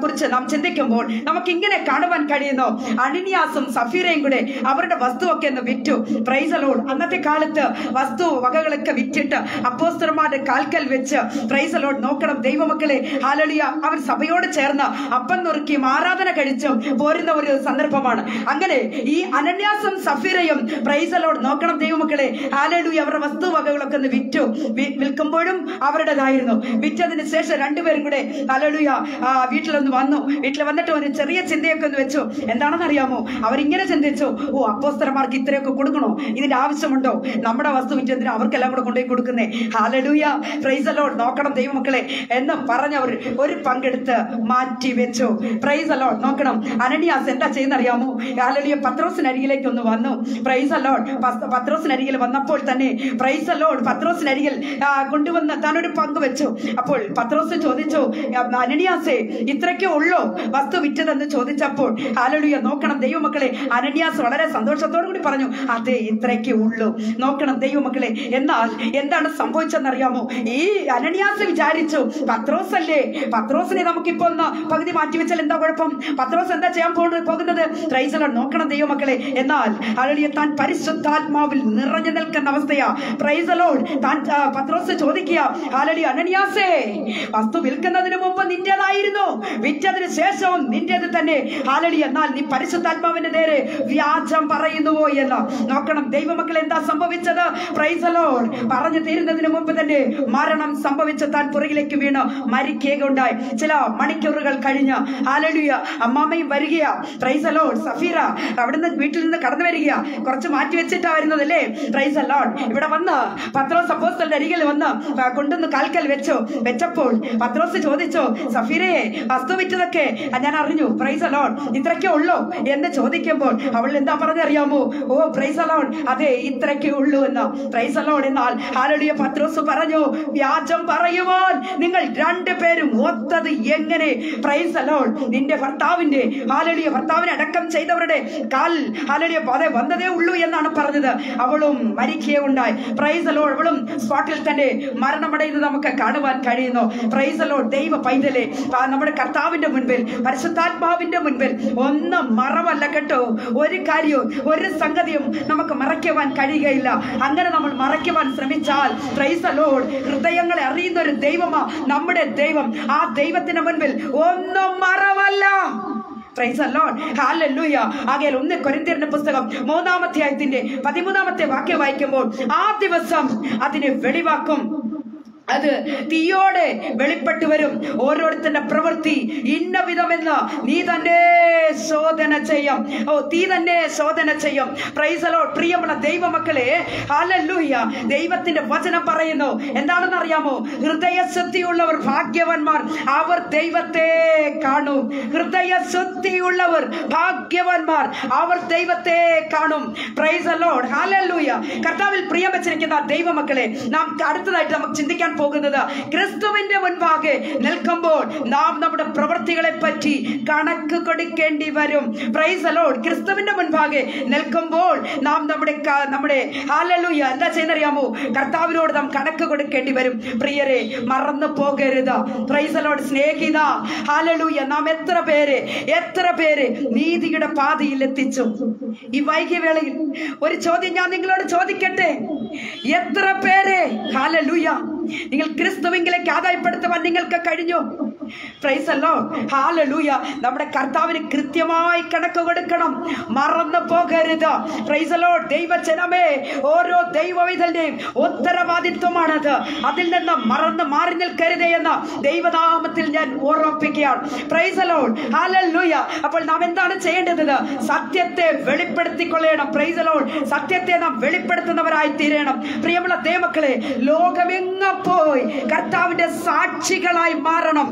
കുറിച്ച് നാം ചിന്തിക്കുമ്പോൾ നമുക്ക് ഇങ്ങനെ കാണുവാൻ കഴിയുന്നു. അനന്യാസും സഫീറയും കൂടെ അവരുടെ വസ്തുവൊക്കെ ഒന്ന് വിറ്റു. Price the Lord. അന്നത്തെ കാലത്ത് വസ്തു വകകളൊക്കെ വിറ്റിട്ട് അപ്പോസ്തലന്മാരുടെ കാൽക്കൽ വെച്ച് പ്രൈസ് ദി ലോർഡ് നോക്കണം ദൈവമക്കളെ, ഹല്ലേലൂയ, അവർ സഭയോട് ചേർന്ന് അപ്പം നുറുക്കിയും ആരാധന കഴിച്ചും പോരുന്ന ഒരു സന്ദർഭമാണ്. അങ്ങനെ ഈ അനന്യാസും സഫീറയും പ്രൈസ് ദി ലോർഡ് നോക്കണം ദൈവമക്കളെ, ഹല്ലേലൂയ, അവരുടെ വസ്തുവകകളൊക്കെ ഒന്ന് വിറ്റു. വിൽക്കുമ്പോഴും അവരുടേതായിരുന്നു. വിറ്റതിന് ശേഷം രണ്ടുപേരും കൂടെ ഹല്ലേലൂയ വീട്ടിലൊന്ന് വന്നു. വീട്ടിൽ വന്നിട്ട് ഒരു ചെറിയ ചിന്തയൊക്കെ ഒന്ന് വെച്ചു. എന്താണെന്ന് അറിയാമോ? അവരിങ്ങനെ ചിന്തിച്ചു, ഓ, അപ്പോസ്തലന്മാർക്ക് ഇത്രയൊക്കെ കൊടുക്കണോ? ഇതിന്റെ ആവശ്യമുണ്ടോ? നമ്മുടെ വസ്തു വിറ്റതിന് അവർക്കെല്ലാം കൂടെ കൊണ്ടുപോയി കൊടുക്കുന്നേ. ഹല്ലേലൂയ, പ്രൈസ് ദി ലോർഡ്, നോക്കണം ദൈവമക്കളെ എന്ന് പറഞ്ഞവർ ഒരു പങ്കെടുത്ത് മാറ്റി വെച്ചു. Price the Lord. നോക്കണം, അനന്യാസ് എന്താ ചെയ്യുന്നറിയാമോ? ഹല്ലേലൂയ, പത്രോസിനരികിലേക്ക് ഒന്ന് വന്നു. Price the Lord. പത്രോസിനരികിൽ വന്നപ്പോൾ തന്നെ പ്രൈസ് ദി ലോർഡ് പത്രോസിനരികിൽ കൊണ്ടുവന്ന് താനൊരു പങ്ക് വെച്ചു. അപ്പോൾ പത്രോസ് ചോദിച്ചു, അനന്യാസേ, ഇത്രയ്ക്കേ ഉള്ളോ വസ്തു വിറ്റതെന്ന് ചോദിച്ചപ്പോൾ ഹല്ലേലൂയ, നോക്കണം ദൈവമക്കളെ, അനന്യാസ് വളരെ സന്തോഷത്തോടു കൂടി പറഞ്ഞു, അതെ, ഇത്രയ്ക്കേ ഉള്ളൂ. നോക്കണം ദൈവമക്കളെ, എന്നാൽ എന്താണ് സംഭവിച്ചെന്നറിയാമോ? ഈ അനന്യാസ് വിചാരിച്ചു, പത്രോസ് അല്ലേ, പത്രോസിനെ നമുക്കിപ്പോ ഒന്ന് പകുതി മാറ്റിവെച്ചാൽ എന്താ കുഴപ്പം? പത്രോസ് എന്താ ചെയ്യാൻ പോകുന്നത്? Price the Lord. നോക്കണം ദൈവമക്കളെ, എന്നാൽ ഹല്ലേലൂയ, താൻ പരിശുദ്ധാത്മാവിൽ നിറഞ്ഞു നിൽക്കുന്ന അവസ്ഥയാ. Price the Lord. താൻ പത്രോസ് ചോദിക്കുക, ഹല്ലേലൂയ, അനന്യാസേ, വസ്തു വിൽക്കുന്നതിന് മുമ്പ് നിന്റേതായിരുന്നു, വിറ്റതിന് ശേഷവും നിന്റേത് തന്നെ. ഹല്ലേലൂയ, എന്നാൽ നീ പരിശുദ്ധാത്മാവിന്റെ നേരെ വ്യാജം പറയുന്നുവോ എന്ന്. നോക്കണം ദൈവമക്കൾ, എന്താ സംഭവിച്ചത്? Price the Lord. പറഞ്ഞു തീരുന്നതിന് മുമ്പ് തന്നെ മരണം സംഭവിച്ച താൻ പുറകിലേക്ക് വീണ് മരിക്കുകയുണ്ടായി. ചില മണിക്കൂറുകൾ കഴിഞ്ഞ് ഹല്ലേലൂയ, അമ്മാമ്മയും വരികയാ. Praise the Lord. സഫീറ അവിടുന്ന് വീട്ടിൽ നിന്ന് കടന്നു വരിക. കുറച്ച് മാറ്റി വെച്ചിട്ടാ വരുന്നതല്ലേ. Praise the Lord. ഇവിടെ വന്ന് പത്രോസ് അപ്പോസ്തലന്റെ അരികിൽ വന്ന് കൊണ്ടുവന്ന് കാൽക്കൽ വെച്ചപ്പോൾ പത്രോസ് ചോദിച്ചു, സഫീറയെ, വസ്തു വിറ്റതൊക്കെ ഞാൻ അറിഞ്ഞു. Price the Lord. ഇത്രയ്ക്കേ ഉള്ളൂ എന്ന് ചോദിക്കുമ്പോൾ അവൾ എന്താ പറഞ്ഞറിയാമോ? ഓ, പ്രൈസ് ദി ലോർഡ്, അതെ, ഇത്രയ്ക്കേ ഉള്ളൂ എന്ന്. Price the Lord. എന്നാൽ ഹല്ലേലൂയ, പത്രോസ് പറഞ്ഞു, വ്യാജം പറയുവാൻ നിങ്ങൾ രണ്ടുപേരും ഒത്തത് എങ്ങനെ? Price the Lord. നിന്റെ ഭർത്താവിന്റെ ഹല്ലേലൂയ, ഭർത്താവിനെ അടക്കം ചെയ്തവരുടെ കാൽ ഹല്ലേലൂയ അതെ വന്നതേ ഉള്ളൂ എന്നാണ് പറഞ്ഞത്. അവളും മരിക്കുകയുണ്ടായി. Price the Lord. അവളും സ്പോട്ടിൽ തന്നെ മരണമടയുന്നത് നമുക്ക് കാണുവാൻ കഴിയുന്നു. Price the Lord. ദൈവ പൈതലെ, നമ്മുടെ കർത്താവിന്റെ മുൻപിൽ, പരിശുദ്ധാത്മാവിന്റെ മുൻപിൽ ഒന്നും മറവല്ല കേട്ടോ. ഒരു കാര്യവും ഒരു സംഗതിയും നമുക്ക് മറയ്ക്കുവാൻ കഴിയുകയില്ല. അങ്ങനെ നമ്മൾ മറയ്ക്കുവാൻ ശ്രമിച്ചാൽ പ്രൈസ് ദി ലോർഡ്, ഹൃദയങ്ങളെ അറിയുന്ന ഒരു ദൈവമാ നമ്മുടെ ദൈവം. ആ ദൈവത്തിന് മുൻപിൽ ഒന്നും മറവല്ല. Praise the Lord. ഹല്ലേലൂയ. ആകയാൽ 1 കൊരിന്ത്യരുടെ പുസ്തകം 3-ാം അധ്യായത്തിന്റെ 13-ാമത്തെ വാക്യം വായിക്കുമ്പോൾ, ആ ദിവസം അതിനെ വെളിവാക്കും, അത് തീയോടെ വെളിപ്പെട്ടു വരും, ഓരോരുത്തരുടെ പ്രവൃത്തി ഇന്ന വിധമെന്ന് നീ തന്നെ ശോധന ചെയ്യും. തീ തന്നെ ശോധന ചെയ്യും. Praise the Lord. പ്രിയമുള്ള ദൈവമക്കളെ, ഹല്ലേലൂയ, ദൈവത്തിന്റെ വചനം പറയുന്നു, എന്താണെന്ന് അറിയാമോ? ഹൃദയശുദ്ധിയുള്ളവർ ഭാഗ്യവാന്മാർ, അവർ ദൈവത്തെ കാണും. ഹൃദയശുദ്ധിയുള്ളവർ ഭാഗ്യവാന്മാർ, അവർ ദൈവത്തെ കാണും. Price the Lord. ഹല്ലേലൂയ. കർത്താവിൽ പ്രിയം വെച്ചിരിക്കുന്ന ദൈവമക്കളെ, നാം അടുത്തതായിട്ട് നമുക്ക് ചിന്തിക്കാൻ പോകുന്നത്, ക്രിസ്തുവിന്റെ മുൻപാകെ നിൽക്കുമ്പോൾ നാം നമ്മുടെ പ്രവൃത്തികളെ പറ്റി കണക്ക് കൊടുക്കേണ്ടി വരും. Price the Lord. ക്രിസ്തുവിന്റെ മുൻപാകെ നിൽക്കുമ്പോൾ നാം നമ്മുടെ ഹല്ലേലൂയ എന്താ ചെയ്യുന്നറിയാമോ? കർത്താവിനോട് നാം കണക്ക് കൊടുക്കേണ്ടി വരും. പ്രിയരെ, മറന്നു പോകരുത്. Price the lord. Snehitha, hallelujah, നാം എത്ര പേര് നീതിയുടെ പാതയിൽ എത്തിച്ചു? ഈ വൈകിയ വേളയിൽ ഒരു ചോദ്യം ഞാൻ നിങ്ങളോട് ചോദിക്കട്ടെ. എത്ര പേരെ ഹല്ലേലൂയ നിങ്ങൾ ക്രിസ്തുവിലേക്ക് ആദായപ്പെടുത്തുവാൻ നിങ്ങൾക്ക് കഴിഞ്ഞു? Price the Lord. ഹല്ലേലൂയ. നമ്മുടെ കർത്താവിന് കൃത്യമായി കണക്ക് കൊടുക്കണം, മറന്നു പോകരുത്. Price the Lord. ദൈവജനമേ, ഓരോ ദൈവവിധന്റെയും ഉത്തരവാദിത്വമാണത്. അതിൽ നിന്ന് മറന്ന് മാറി നിൽക്കരുതേ എന്ന് ദൈവനാമത്തിൽ ഞാൻ ഓർമ്മിപ്പിക്കുകയാണ്. Price the Lord. ഹല്ലേലൂയ. അപ്പോൾ നാം എന്താണ് ചെയ്യേണ്ടത്? സത്യത്തെ വെളിപ്പെടുത്തിക്കൊള്ളണം. Price the Lord. സത്യത്തെ നാം വെളിപ്പെടുത്തുന്നവരായി തീരണം. പ്രിയമുള്ള ദൈവമക്കളെ, ലോകമെങ്ങും പോയി കർത്താവിന്റെ സാക്ഷികളായി മാറണം.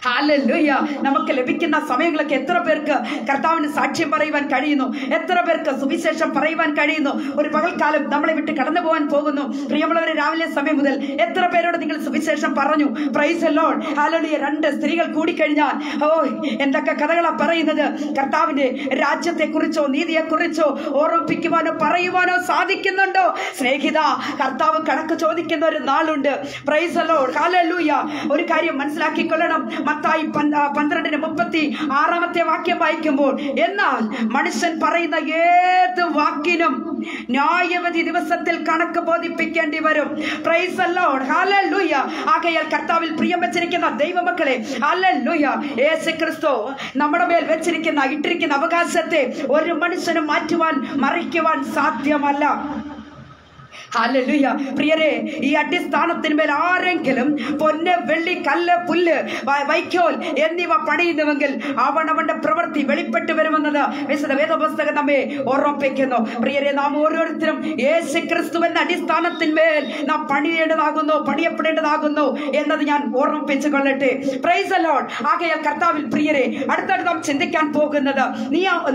ഹല്ലേലൂയ. നമുക്ക് ലഭിക്കുന്ന സമയങ്ങളൊക്കെ എത്ര പേർക്ക് കർത്താവിന് സാക്ഷ്യം പറയുവാൻ കഴിയുന്നു? എത്ര പേർക്ക് സുവിശേഷം പറയുവാൻ കഴിയുന്നു? ഒരു പകൽക്കാലം നമ്മളെ വിട്ട് കടന്നു പോകാൻ പോകുന്നു. പ്രിയമുള്ളവരെ, രാവിലെ സമയം മുതൽ എത്ര പേരോട് നിങ്ങൾ സുവിശേഷം പറഞ്ഞു? Price the Lord. ഹല്ലേലൂയ. 2 സ്ത്രീകൾ കൂടിക്കഴിഞ്ഞാൽ എന്തൊക്കെ കഥകളാ പറയുന്നത്! കർത്താവിന്റെ രാജ്യത്തെ കുറിച്ചോ നീതിയെ കുറിച്ചോ ഓർമ്മിപ്പിക്കുവാനോ പറയുവാനോ സാധിക്കുന്നുണ്ടോ? സ്നേഹിത, കർത്താവ് കണക്ക് ചോദിക്കുന്ന ഒരു നാളുണ്ട്. Praise the Lord. ഹല്ലേലൂയ. ഒരു കാര്യം മനസ്സിലാക്കിക്കൊള്ളണം. മത്തായി 12:36 വാക്യം വായിക്കുമ്പോൾ, എന്നാൽ മനുഷ്യൻ പറയുന്ന ഏത് വാക്കിനും ന്യായവിധി ദിവസത്തിൽ കണക്ക് ബോധിപ്പിക്കേണ്ടി വരും. Price the Lord. ഹല്ലേലൂയ. ആകയാൽ കർത്താവിൽ പ്രിയം വെച്ചിരിക്കുന്ന ദൈവമക്കളെ, ഹല്ലേലൂയ, യേശുക്രിസ്തു നമ്മുടെ മേൽ വെച്ചിരിക്കുന്ന ഇട്ടിരിക്കുന്ന അവകാശത്തെ ഒരു മനുഷ്യനും മാറ്റുവാൻ മറിക്കുവാൻ സാധ്യമല്ല. ഹല്ലേലൂയ. പ്രിയരെ, ഈ അടിസ്ഥാനത്തിന്മേൽ ആരെങ്കിലും പൊന്ന്, വെള്ളി, കല്ല്, പുല്ല്, വൈക്കോൽ എന്നിവ പണിയുന്നുവെങ്കിൽ അവനവന്റെ പ്രവൃത്തി വെളിപ്പെട്ടു വരുമെന്നത് വിശുദ്ധ വേദപുസ്തകം നമ്മെ ഓർമ്മിപ്പിക്കുന്നു. പ്രിയരെ, നാം ഓരോരുത്തരും യേശുക്രിസ്തുവിന്റെ അടിസ്ഥാനത്തിന്മേൽ നാം പണിയപ്പെടേണ്ടതാകുന്നു എന്നത് ഞാൻ ഓർമ്മിപ്പിച്ചു കൊള്ളട്ടെ. Price the Lord. ആകയാൽ കർത്താവിൽ പ്രിയരെ, അടുത്തായിട്ട് നാം ചിന്തിക്കാൻ പോകുന്നത്,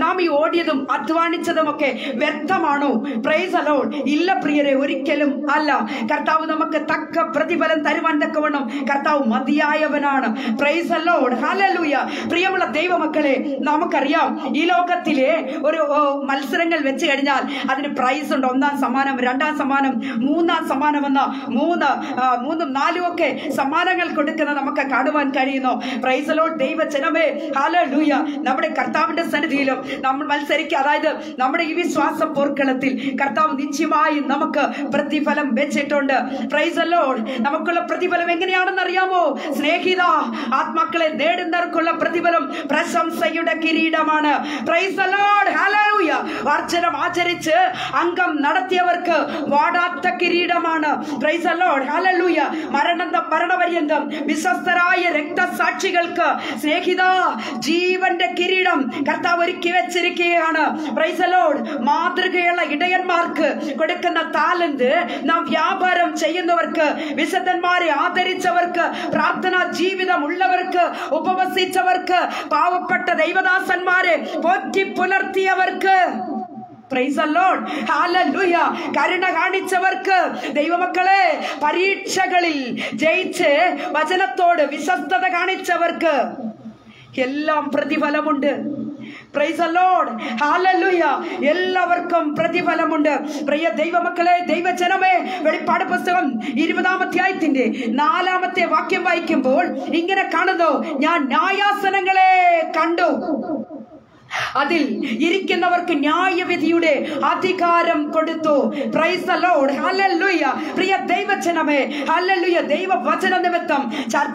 നാം ഈ ഓടിയതും അധ്വാനിച്ചതും ഒക്കെ വ്യർത്ഥമാണോ? Price the Lord. ഇല്ല പ്രിയരെ, ഒരിക്കലും അല്ല. കർത്താവ് നമുക്ക് തക്ക പ്രതിഫലം തരുവാൻ തക്കവണ്ണം കർത്താവ് മതിയായവനാണ്. Praise the Lord. ഹല്ലേലൂയ. പ്രിയമുള്ള ദൈവമക്കളെ, നമുക്കറിയാം ഈ ലോകത്തിലെ ഒരു മത്സരങ്ങൾ വെച്ച് കഴിഞ്ഞാൽ അതിന് പ്രൈസ് ഉണ്ട്. 1ാം സമ്മാനം, 2ാം സമ്മാനം, 3ാം സമ്മാനം എന്ന 3ഉം 4ഉം ഒക്കെ സമ്മാനങ്ങൾ കൊടുക്കുന്നത് നമുക്ക് കാണുവാൻ കഴിയുന്നു. Price the Lord. ദൈവജനമേ, ഹല്ലേലൂയ. നമ്മുടെ കർത്താവിന്റെ സന്നിധിയിലും നമ്മൾ മത്സരിക്കുക, അതായത് നമ്മുടെ ഈ വിശ്വാസ പോർക്കളത്തിൽ കർത്താവ് നിശ്ചയമായി നമുക്ക് പ്രതിഫലം വെച്ചിട്ടുണ്ട്. Praise the Lord. നമുക്കുള്ള പ്രതിഫലം എങ്ങനെയാണെന്ന് അറിയാമോ സ്നേഹിത? ആത്മാക്കളെ നേടുന്നവർക്കുള്ള പ്രതിഫലം പ്രശംസയുടെ കിരീടമാണ്. Praise the Lord. ഹല്ലേലൂയ. വർജ്ജനം ആചരിച്ച് അംഗം നടത്തിയവർക്ക് വാടാത്ത കിരീടമാണ്. Praise the Lord. ഹല്ലേലൂയ. മരണപര്യന്തം വിശ്വസ്തരായ രക്തസാക്ഷികൾക്ക് സ്നേഹിത ജീവന്റെ കിരീടം കർത്താവ് ഒരുക്കി വെച്ചിരിക്കുകയാണ്. Praise the Lord. മാതൃകയുള്ള ഇടയന്മാർക്ക് കൊടുക്കുന്ന താലന്ത് നാം വ്യാപാരം ചെയ്യുന്നവർക്ക്, വിശുദ്ധന്മാരെ ആദരിച്ചവർക്ക്, പ്രാർത്ഥനാ ജീവിതം ഉള്ളവർക്ക്, ഉപവസിച്ചവർക്ക്, പാവപ്പെട്ട ദൈവദാസന്മാരെ പോറ്റി പുലർത്തിയവർക്ക്, പ്രൈസ് ദി ലോർഡ്. ഹല്ലേലൂയ, കരുണ കാണിച്ചവർക്ക്, ദൈവമക്കളെ പരീക്ഷകളിൽ ജയിച്ച് വചനത്തോട് വിശ്വസ്തത കാണിച്ചവർക്ക് എല്ലാം പ്രതിഫലമുണ്ട്. Praise the Lord. ഹല്ലേലൂയ. എല്ലാവർക്കും പ്രതിഫലമുണ്ട്. പ്രിയ ദൈവമക്കളെ, ദൈവജനമേ, വെളിപ്പാട് പുസ്തകം 20-ാം അധ്യായത്തിന്റെ 4-ാമത്തെ വാക്യം വായിക്കുമ്പോൾ ഇങ്ങനെ കാണുന്നു, ഞാൻ ന്യായാസനങ്ങളെ കണ്ടു, അതിൽ ഇരിക്കുന്നവർക്ക് ന്യായവിധിയുടെ അധികാരം കൊടുത്തു. Price the Lord. ഹല്ലേലൂയ. പ്രിയ ദൈവജനമേ, ഹല്ലേലൂയ. ദൈവവചന നിമിത്തം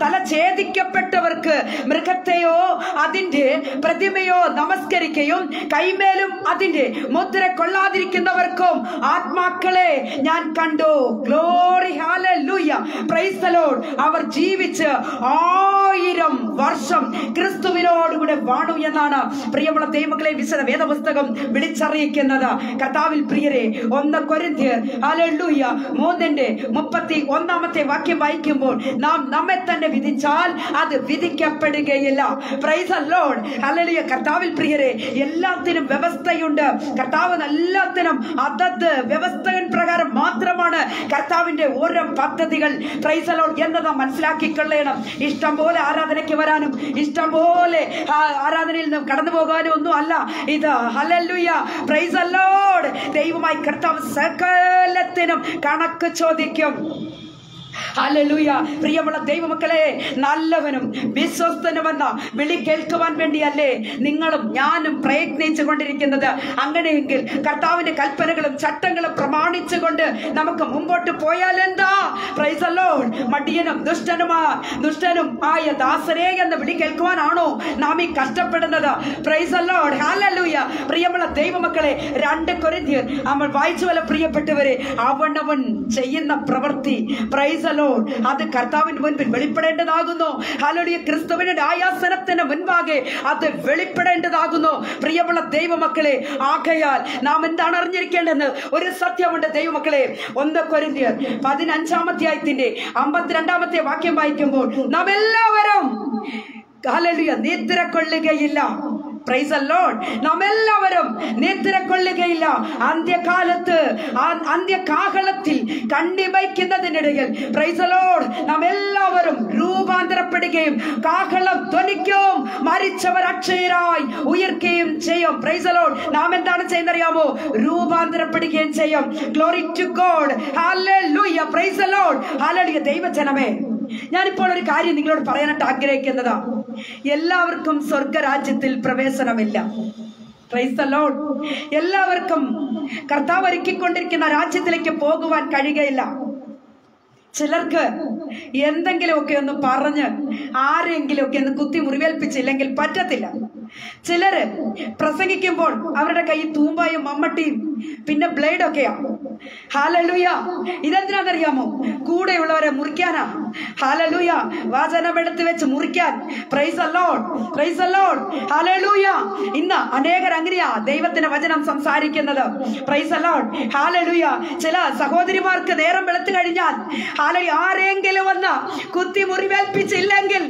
തല ഛേദിക്കപ്പെട്ടവർക്ക് മൃഗത്തെയോ അതിന്റെ പ്രതിമയോ നമസ്കരിക്കുകയും കൈമേലും അതിന്റെ മുദ്ര കൊള്ളാതിരിക്കുന്നവർക്കും ആത്മാക്കളെ ഞാൻ കണ്ടു. ഗ്ലോറി. ഹല്ലേലൂയ. Praise the Lord. അവർ ജീവിച്ച് 1000 വർഷം ക്രിസ്തുവിനോടുകൂടെ വാണു എന്നാണ് പ്രിയമുള്ള ദൈവമക്കളെ വിശുദ്ധ വേദപുസ്തകം വിളിച്ചറിയിക്കുന്നത്. കർത്താവിൽ പ്രിയരെ, 1 കൊരിന്ത്യർ ഹല്ലേലൂയ 3:31 വാക്യം വായിക്കുമ്പോൾ, നാം നമ്മെ തന്നെ വിധിച്ചാൽ അത് വിധിക്കപ്പെടുകയില്ല. Praise the Lord. ഹല്ലേലൂയ. കർത്താവിൽ പ്രിയരെ, എല്ലാത്തിനും വ്യവസ്ഥയുണ്ട്. കർത്താവ് എല്ലാത്തിനും അതത് വ്യവസ്ഥകൾ പ്രകാരം മാത്രമാണ് കർത്താവിന്റെ ഓരോ പദ്ധതികൾ. പ്രൈസ് ദി ലോർഡ് എന്നത് മനസ്സിലാക്കിക്കൊള്ളണം. ഇഷ്ടം പോലെ ആരാധനയ്ക്ക് വരാനും ഇഷ്ടം പോലെ ആരാധനയിൽ നിന്ന് കടന്നു പോകാനും ഒന്നും അല്ല ഇത്. ഹല്ലേലൂയ. Praise the Lord. ദൈവമായി കർത്താവ് സകലത്തിനും കണക്ക് ചോദിക്കും. ഹല്ലേലൂയ. പ്രിയമുള്ള ദൈവമക്കളെ, നല്ലവനും വിശ്വസ്തനുമെന്ന വിളി കേൾക്കുവാൻ വേണ്ടിയല്ലേ നിങ്ങളും ഞാനും പ്രയത്നിച്ചു കൊണ്ടിരിക്കുന്നത്? അങ്ങനെയെങ്കിൽ കർത്താവിന്റെ കൽപ്പനകളും ചട്ടങ്ങളും പ്രമാണിച്ചുകൊണ്ട് നമുക്ക് മുമ്പോട്ട് പോയാൽ എന്താ? Praise the Lord. മടിയനും ദുഷ്ടനും ആയ ദാസരേ എന്ന വിളി കേൾക്കുവാനാണോ നാം ഈ കഷ്ടപ്പെടുന്നത്? Praise the Lord. ഹല്ലേലൂയ. പ്രിയമുള്ള ദൈവമക്കളെ, 2 കൊരിന്ത്യർ നമ്മൾ വായിച്ചുവല്ല പ്രിയപ്പെട്ടവരെ, അവനവൻ ചെയ്യുന്ന പ്രവൃത്തി പ്രൈസ് ദി ലോർഡ് അത് കർത്താവിന് മുൻപിൽ വെളിപ്പെടേണ്ടതാകുന്നു. ഹല്ലേലൂയ. ക്രിസ്തുവിന്റെ ന്യായാസനത്തിന് മുൻപാകെ അത് വെളിപ്പെടേണ്ടതാകുന്നു. പ്രിയമുള്ള ദൈവമക്കളെ, ആകയാൽ നാം എന്താണ് അറിഞ്ഞിരിക്കേണ്ടതെന്ന് ഒരു സത്യമുണ്ട് ദൈവമക്കളെ. 1 കൊരിന്ത്യർ 15-ാം അധ്യായത്തിന്റെ 52-ാമത്തെ വാക്യം വായിക്കുമ്പോൾ നാം എല്ലാവരും hallelujah nidra കൊള്ളുകയില്ല. Price the Lord. നാം എല്ലാവരും നിദ്ര കൊള്ളുകയില്ല. അന്ത്യകാലത്ത് അന്ത്യകാഹളത്തിൽ കണ്ണി വയ്ക്കുന്നതിനിടയിൽ പ്രൈസ് ദി ലോർഡ് നാം എല്ലാവരും രൂപാന്തരപ്പെടുകയും കാഹളം ധ്വനിക്കും, മരിച്ചവർ അക്ഷയരായി ഉയർക്കുകയും ചെയ്യും. Praise the Lord. നാം എന്താണ് ചെയ്യുന്നറിയാമോ? രൂപാന്തരപ്പെടുകയും ചെയ്യും. Glory to God. Hallelujah. Praise the Lord. Hallelujah. ദൈവജനമേ, ഞാനിപ്പോൾ ഒരു കാര്യം നിങ്ങളോട് പറയാനായിട്ട് ആഗ്രഹിക്കുന്നതാ. എല്ലാവർക്കും സ്വർഗരാജ്യത്തിൽ പ്രവേശനമില്ല. Praise the Lord. എല്ലാവർക്കും കർത്താവ് ഒരുക്കിക്കൊണ്ടിരിക്കുന്ന രാജ്യത്തിലേക്ക് പോകുവാൻ കഴിയുകയില്ല. ചിലർക്ക് എന്തെങ്കിലുമൊക്കെ ഒന്ന് പറഞ്ഞ് ആരെങ്കിലുമൊക്കെ ഒന്ന് കുത്തി മുറിവേൽപ്പിച്ചില്ലെങ്കിൽ പറ്റത്തില്ല. ചിലര് പ്രസംഗിക്കുമ്പോൾ അവരുടെ കയ്യിൽ തൂമ്പായും മമ്മട്ടിയും പിന്നെ ബ്ലേഡൊക്കെയാ. ഹല്ലേലൂയ. ഇതെന്തിനാണെന്നറിയാമോ? കൂടെയുള്ളവരെ മുറിക്കാനാ. ഹല്ലേലൂയ. വചനമെടുത്ത് വെച്ച് മുറിക്കാൻ. Price the lord. Praise the Lord. Hallelujah. ഇന്ന് അനേകർ അങ്ങനെയാ ദൈവത്തിന്റെ വചനം സംസാരിക്കുന്നത്. Price the Lord. ഹല്ലേലൂയ. ചില സഹോദരിമാർക്ക് നേരം വെളുത്തു കഴിഞ്ഞാൽ ആരെങ്കിലും ഒന്ന് കുത്തി മുറിവേൽപ്പിച്ചില്ലെങ്കിൽ,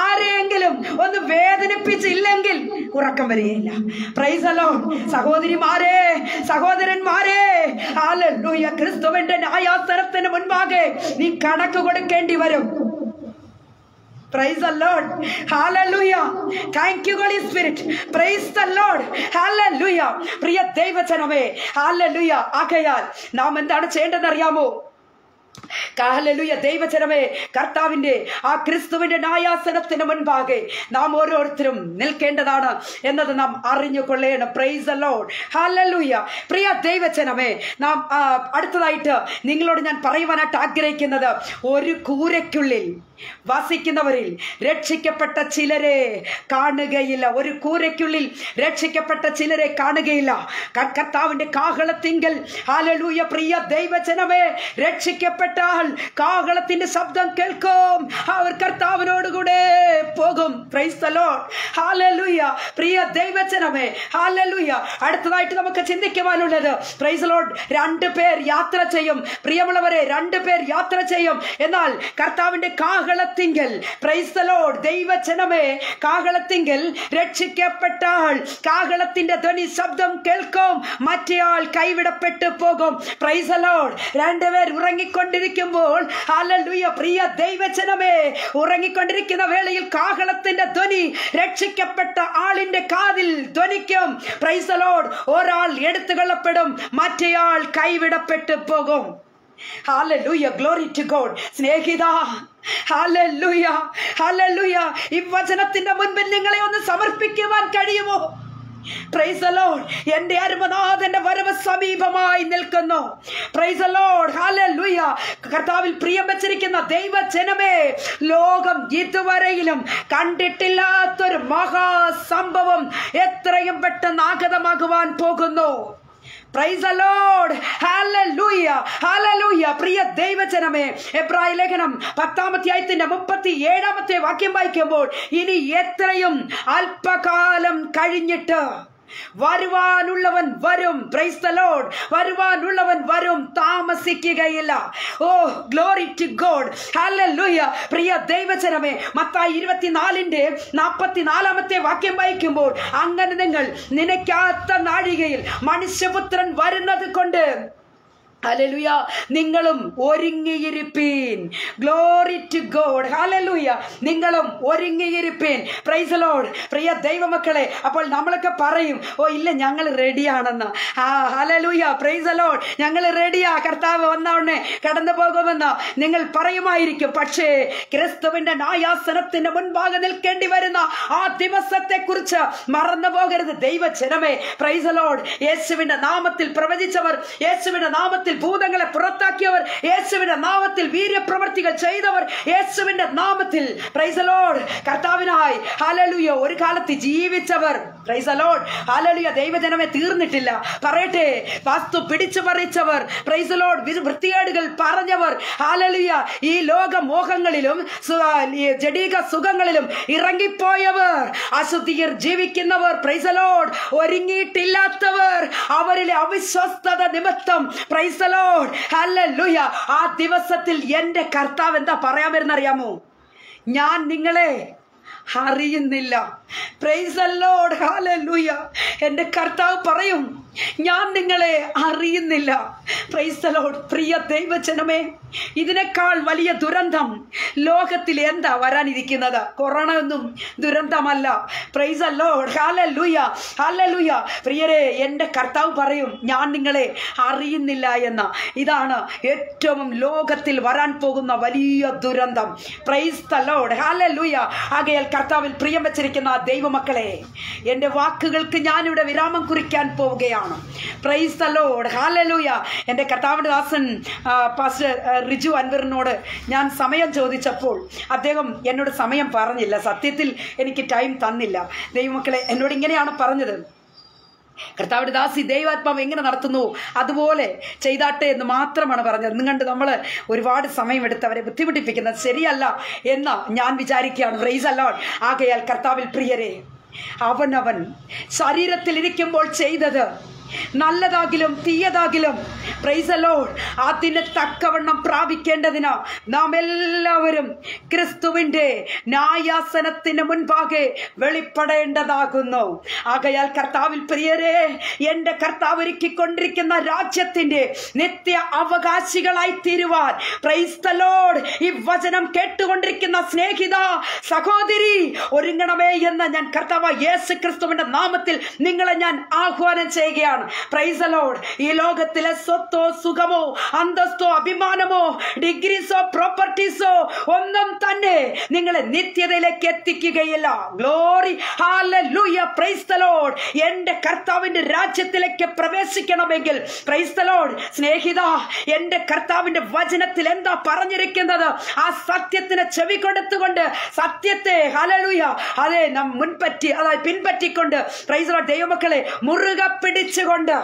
ആരെങ്കിലും ഒന്ന് വേദനിപ്പിച്ചില്ലെങ്കിൽ ഉറക്കം വരികയില്ല. Price the Lord. സഹോദരിമാരെ, സഹോദരന്മാരെ, ഹല്ലേലൂയ. ക്രിസ്തുവിന്റെ ന്യായാസനത്തിന് മുൻപാകെ നീ കണക്ക് കൊടുക്കേണ്ടി വരും. Praise the Lord. Hallelujah. Thank you, Holy Spirit. Praise the Lord. Hallelujah. പ്രിയ ദൈവജനമേ, ഹല്ലേലൂയ. ആകയാൽ നാം എന്താണ് ചെയ്യേണ്ടതെന്ന് അറിയാമോ? ഹല്ലേലൂയ. ദൈവജനമേ, കർത്താവിന്റെ ആ ക്രിസ്തുവിന്റെ ന്യായാസനത്തിന് മുൻപാകെ നാം ഓരോരുത്തരും നിൽക്കേണ്ടതാണ് എന്നത് നാം അറിഞ്ഞുകൊള്ളേണം. Praise the Lord. ഹല്ലേലൂയ. പ്രിയ ദൈവജനമേ, നാം അടുത്തതായിട്ട് നിങ്ങളോട് ഞാൻ പറയുവാനായിട്ട് ആഗ്രഹിക്കുന്നത്, ഒരു കൂരയ്ക്കുള്ളിൽ വസിക്കുന്നവരിൽ രക്ഷിക്കപ്പെട്ട ചിലരെ കാണുകയില്ല. ഒരു കൂരയ്ക്കുള്ളിൽ രക്ഷിക്കപ്പെട്ട ചിലരെ കാണുകയില്ല. കർത്താവിന്റെ കാഹളത്തിങ്കൽ ഹല്ലേലൂയ. പ്രിയ ദൈവജനമേ, രക്ഷിക്കപ്പെട്ടാൽ കാഹളത്തിന്റെ ശബ്ദം കേൾക്കും, അവർ കർത്താവിനോടുകൂടെ പോകും. Price the Lord. ഹല്ലേലൂയ. പ്രിയ ദൈവജനമേ, ഹല്ലേലൂയ. അടുത്തതായിട്ട് നമുക്ക് ചിന്തിക്കുവാനുള്ളത്, പ്രൈസ് ദി ലോർഡ്, 2 പേർ യാത്ര ചെയ്യും. പ്രിയമുള്ളവരെ, 2 പേർ യാത്ര ചെയ്യും. എന്നാൽ കർത്താവിന്റെ കാഹളത്തിങ്കൽ, പ്രൈസ് ദി ലോർഡ്, ദൈവജനമേ, കാഹളത്തിങ്കൽ രക്ഷിക്കപ്പെട്ടാൽ കാഹളത്തിന്റെ ധ്വനി ശബ്ദം കേൾക്കും, മറ്റേയാൾ കൈവിടപ്പെട്ടു പോകും. Price the Lord. 2 പേർ ഉറങ്ങിക്കൊണ്ടിരിക്കുമ്പോൾ, ഹല്ലേലൂയ, പ്രിയ ദൈവജനമേ, ഉറങ്ങിക്കൊണ്ടിരിക്കുന്ന വേളയിൽ കാഹളത്തിന്റെ ധ്വനി രക്ഷിക്കപ്പെട്ട ആളിന്റെ കാതിൽ ധ്വനിക്കും. Price the Lord. ഒരാൾ എടുത്തുകൊള്ളപ്പെടും, മറ്റേയാൾ കൈവിടപ്പെട്ടു പോകും. ഹല്ലേലൂയ. Glory to God. സ്നേഹിതാ, ഹല്ലേലൂയ, ഹല്ലേലൂയ. ഈ വചനത്തിന്റെ മുൻപിൽ നിങ്ങളെ ഒന്ന് സമർപ്പിക്കുവാൻ കഴിയുമോ? Praise the Lord. എന്റെ അരുമനാഥന്റെ വരവ് സമീപമായി നിൽക്കുന്നു. Praise the Lord. ഹല്ലേലൂയ. കർത്താവിൽ പ്രിയം വെച്ചിരിക്കുന്ന ദൈവജനമേ, ലോകം ഇതുവരെയിലും കണ്ടിട്ടില്ലാത്തൊരു മഹാസംഭവം എത്രയും പെട്ടെന്ന് ആഗതമാകുവാൻ പോകുന്നു. Praise the Lord. ഹല്ലേലൂയ, ഹല്ലേലൂയ. പ്രിയ ദൈവജനമേ, എബ്രായ ലേഖനം 10-ാം അധ്യായത്തിന്റെ 37-ാമത്തെ വാക്യം വായിക്കുമ്പോൾ, ഇനി എത്രയും അല്പകാലം കഴിഞ്ഞിട്ട് വരുവാനുള്ളവൻ വരും. Price the Lord. വരുവാനുള്ളവൻ വരും, താമസിക്കുകയില്ല. ഓ, ഗ്ലോറി ടു ഗോഡ്. ഹല്ലേലൂയ. പ്രിയ ദൈവജനമേ, മത്തായി 24-ന്റെ 44-ാമത്തെ വാക്യം വായിക്കുമ്പോൾ, അങ്ങനെ നിങ്ങൾ നനയ്ക്കാത്ത നാഴികയിൽ മനുഷ്യപുത്രൻ വരുന്നത് കൊണ്ട് ഹല്ലേലൂയ. നിങ്ങളും ഒരുങ്ങിയിരിപ്പീൻ. Glory to God. ഹല്ലേലൂയ. നിങ്ങളും ഒരുങ്ങിയിരിപ്പീൻ. Praise the Lord. പ്രിയ ദൈവമക്കളെ, അപ്പോൾ നമ്മളൊക്കെ പറയും, ഓ ഇല്ല ഞങ്ങൾ റെഡിയാണെന്ന്. ഹല്ലേലൂയ. Praise the Lord. ഞങ്ങൾ റെഡിയാ, കർത്താവ് വന്നോണേ കടന്നു പോകുമെന്ന് നിങ്ങൾ പറയുമായിരിക്കും. പക്ഷേ ക്രിസ്തുവിന്റെ ന്യായാസനത്തിന്റെ മുൻപാകെ നിൽക്കേണ്ടി വരുന്ന ആ ദിവസത്തെ കുറിച്ച് മറന്നു പോകരുത് ദൈവജനമേ. Price the Lord. യേശുവിന്റെ നാമത്തിൽ പ്രവചിച്ചവർ, യേശുവിന്റെ നാമത്തിൽ ഭൂതങ്ങളെ പുറത്താക്കിയവർ, യേശുവിന്റെ നാമത്തിൽ വീര്യപ്രവർത്തികൾ ചെയ്തവർ, യേശുവിന്റെ നാമത്തിൽ പ്രൈസ് ദി ലോർഡ് കർത്താവിനായി ഹല്ലേലൂയ ഒരു കാലത്ത് ജീവിച്ചവർ. Praise the Lord. ഹല്ലേലൂയ. ദൈവജനമേ തീർന്നിട്ടില്ല. പറയട്ടെ, വാസ്തു പിടിച്ചു പറിച്ചവർ, പ്രൈസ് ദി ലോർഡ് വൃത്തികേടുകൾ പറഞ്ഞവർ, ഹല്ലേലൂയ ഈ ലോകമോഹങ്ങളിലും ജഡീക സുഖങ്ങളിലും ഇറങ്ങിപ്പോയവർ, അശുദ്ധിയിൽ ജീവിക്കുന്നവർ, പ്രൈസ് ദി ലോർഡ് ഒരുങ്ങിയിട്ടില്ലാത്തവർ, അവരിലെ അവിശ്വസ്തത നിമിത്തം പ്രൈസ് ദി ലോർഡ് ഹല്ലേലൂയ ആ ദിവസത്തിൽ എന്റെ കർത്താവ് എന്താ പറയാൻ വരുന്നറിയാമോ? ഞാൻ നിങ്ങളെ അറിയുന്നില്ല. Price the Lord hallelujah. എന്റെ കർത്താവ് പറയും, ഞാൻ നിങ്ങളെ അറിയുന്നില്ല. Price the Lord. പ്രിയ ദൈവജനമേ, ഇതിനേക്കാൾ വലിയ ദുരന്തം ലോകത്തിൽ എന്താ വരാനിരിക്കുന്നത്? കൊറോണ ഒന്നും ദുരന്തമല്ല. പ്രൈസ് ദി ലോർഡ് ഹല്ലേലൂയ. ഹല്ലേലൂയ. പ്രിയരെ, എൻ്റെ കർത്താവ് പറയും, ഞാൻ നിങ്ങളെ അറിയുന്നില്ല എന്ന്. ഇതാണ് ഏറ്റവും ലോകത്തിൽ വരാൻ പോകുന്ന വലിയ ദുരന്തം. പ്രൈസ് ദി ലോർഡ് ഹല്ലേലൂയ. ആകയാൽ കർത്താവിൽ പ്രിയം വെച്ചിരിക്കുന്ന ദൈവമക്കളെ, എൻ്റെ വാക്കുകൾക്ക് ഞാനിവിടെ വിരാമം കുറിക്കാൻ പോവുകയാണ്. Price the Lord hallelujah. എൻ്റെ കർത്താവിൻ്റെ ദാസൻ പാസ്റ്റർ റിജു അൻവറിനോട് ഞാൻ സമയം ചോദിച്ചപ്പോൾ അദ്ദേഹം എന്നോട് സമയം പറഞ്ഞില്ല. സത്യത്തിൽ എനിക്ക് ടൈം തന്നില്ല. ദൈവമക്കളെ, എന്നോട് ഇങ്ങനെയാണ് പറഞ്ഞത്, കർത്താവിന്റെ ദാസി ദൈവാത്മാവ് എങ്ങനെ നടത്തുന്നു അതുപോലെ ചെയ്താട്ടെ എന്ന് മാത്രമാണ് പറഞ്ഞത്. നിങ്ങണ്ട് നമ്മൾ ഒരുപാട് സമയമെടുത്ത് അവരെ ബുദ്ധിമുട്ടിപ്പിക്കുന്നത് ശരിയല്ല എന്ന് ഞാൻ വിചാരിക്കുകയാണ്. Price the Lord. ആകയാൽ കർത്താവിൽ പ്രിയരെ, അവനവൻ ശരീരത്തിൽ ഇരിക്കുമ്പോൾ ചെയ്തത് നല്ലതാകിലും തീയതാകിലും പ്രൈസ് ദി ലോർഡ് അതിന് തക്കവണ്ണം പ്രാപിക്കേണ്ടതിന് നാം എല്ലാവരും ക്രിസ്തുവിന്റെ ന്യായാസനത്തിന് മുൻപാകെ വെളിപ്പെടേണ്ടതാകുന്നു. ആകയാൽ കർത്താവിൽ പ്രിയരെ, എൻ്റെ കർത്താവ് ഒരുക്കിക്കൊണ്ടിരിക്കുന്ന രാജ്യത്തിന്റെ നിത്യ അവകാശികളായി തീരുവാൻ പ്രൈസ് ദി ലോർഡ് ഈ വചനം കേട്ടുകൊണ്ടിരിക്കുന്ന സ്നേഹിത സഹോദരി ഒരുങ്ങണമേ എന്ന് ഞാൻ കർത്താവ് യേശു ക്രിസ്തുവിന്റെ നാമത്തിൽ നിങ്ങളെ ഞാൻ ആഹ്വാനം ചെയ്യുകയാണ്. Price the Lord. ഈ ലോകത്തിലെ സ്വത്തോ സുഖമോ അന്തസ്തോ അഭിമാനമോ ഡിഗ്രീസോ പ്രോപ്പർട്ടീസോ ഒന്നും തന്നെ നിങ്ങളെ നിത്യതയിലേക്ക് എത്തിക്കുകയില്ല. ഗ്ലോറി ഹല്ലേലൂയ. Praise the lord. എൻ്റെ കർത്താവിന്റെ രാജ്യത്തിലേക്ക് പ്രവേശിക്കണമെങ്കിൽ പ്രൈസ് ദി ലോർഡ് സ്നേഹിത, എൻ്റെ കർത്താവിന്റെ വചനത്തിൽ എന്താ പറഞ്ഞിരിക്കുന്നത് ആ സത്യത്തിന് ചെവി കൊടുത്തുകൊണ്ട് സത്യത്തെ ഹല്ലേലൂയ അതെ നാം പിൻപറ്റിക്കൊണ്ട് പ്രൈസ് ദി ലോർഡ് ദൈവമക്കളെ മുറുകെ പിടിച്ചുകൊണ്ട്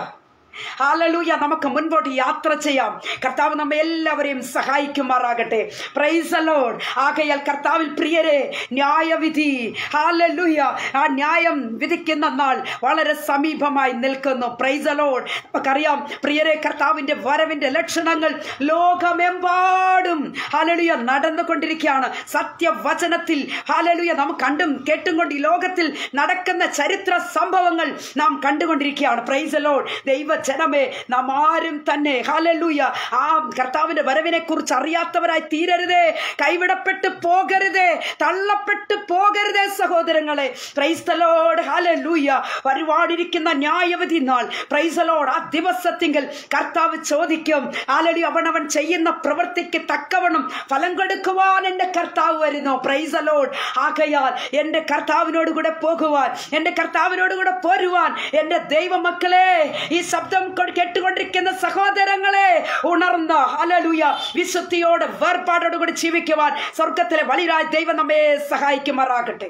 ഹല്ലേലൂയ നമുക്ക് മുൻപോട്ട് യാത്ര ചെയ്യാം. കർത്താവ് നമ്മെ എല്ലാവരെയും സഹായിക്കുമാറാകട്ടെ. Praise the Lord. ആകയാൽ കർത്താവിൽ പ്രിയരെ, ന്യായവിധി ഹല്ലേലൂയ ആ ന്യായം വിധിക്കുന്ന നാൾ വളരെ സമീപമായി നിൽക്കുന്നു. Praise the Lord. നമുക്കറിയാം പ്രിയരെ, കർത്താവിന്റെ വരവിന്റെ ലക്ഷണങ്ങൾ ലോകമെമ്പാടും ഹല്ലേലൂയ നടന്നുകൊണ്ടിരിക്കുകയാണ്. സത്യവചനത്തിൽ ഹല്ലേലൂയ നാം കണ്ടും കേട്ടും കൊണ്ട് ഈ ലോകത്തിൽ നടക്കുന്ന ചരിത്ര സംഭവങ്ങൾ നാം കണ്ടുകൊണ്ടിരിക്കുകയാണ്. Price the Lord. ദൈവജനമേ, നാം ആരും തന്നെ ഹല്ലേലൂയ ആ കർത്താവിന്റെ വരവിനെ കുറിച്ച് അറിയാത്തവരായി തീരരുതേ. കൈവിടപ്പെട്ടു പോകരുതേ, തള്ളപ്പെട്ടു പോകരുതേ സഹോദരങ്ങളെ. Price the Lord. ഹല്ലേലൂയ. വരുവാനിരിക്കുന്ന ന്യായവിധി നാൾ പ്രൈസ് ദി ലോർഡ് ആ ദിവസത്തിങ്കിൽ കർത്താവ് ചോദിക്കും, ഹല്ലേലൂയ അവനവൻ ചെയ്യുന്ന പ്രവൃത്തിക്ക് തക്കവണ്ണം ഫലം കൊടുക്കുവാൻ എൻ്റെ കർത്താവ് വരുന്നു. Price the Lord. ആകയാൽ എൻ്റെ കർത്താവിനോട് കൂടെ പോകുവാൻ, എൻ്റെ കർത്താവിനോട് കൂടെ പോരുവാൻ എൻ്റെ ദൈവമക്കളെ, ഈ ശബ്ദം കേട്ടുകൊണ്ടിരിക്കുന്ന സഹോദരങ്ങളെ, ഉണർന്ന ഹല്ലേലൂയ വിശുദ്ധിയോടെ വേർപാടോടുകൂടി ജീവിക്കുവാൻ സ്വർഗത്തിലെ വലിയ ദൈവം നമ്മെ സഹായിക്കുമാറാകട്ടെ.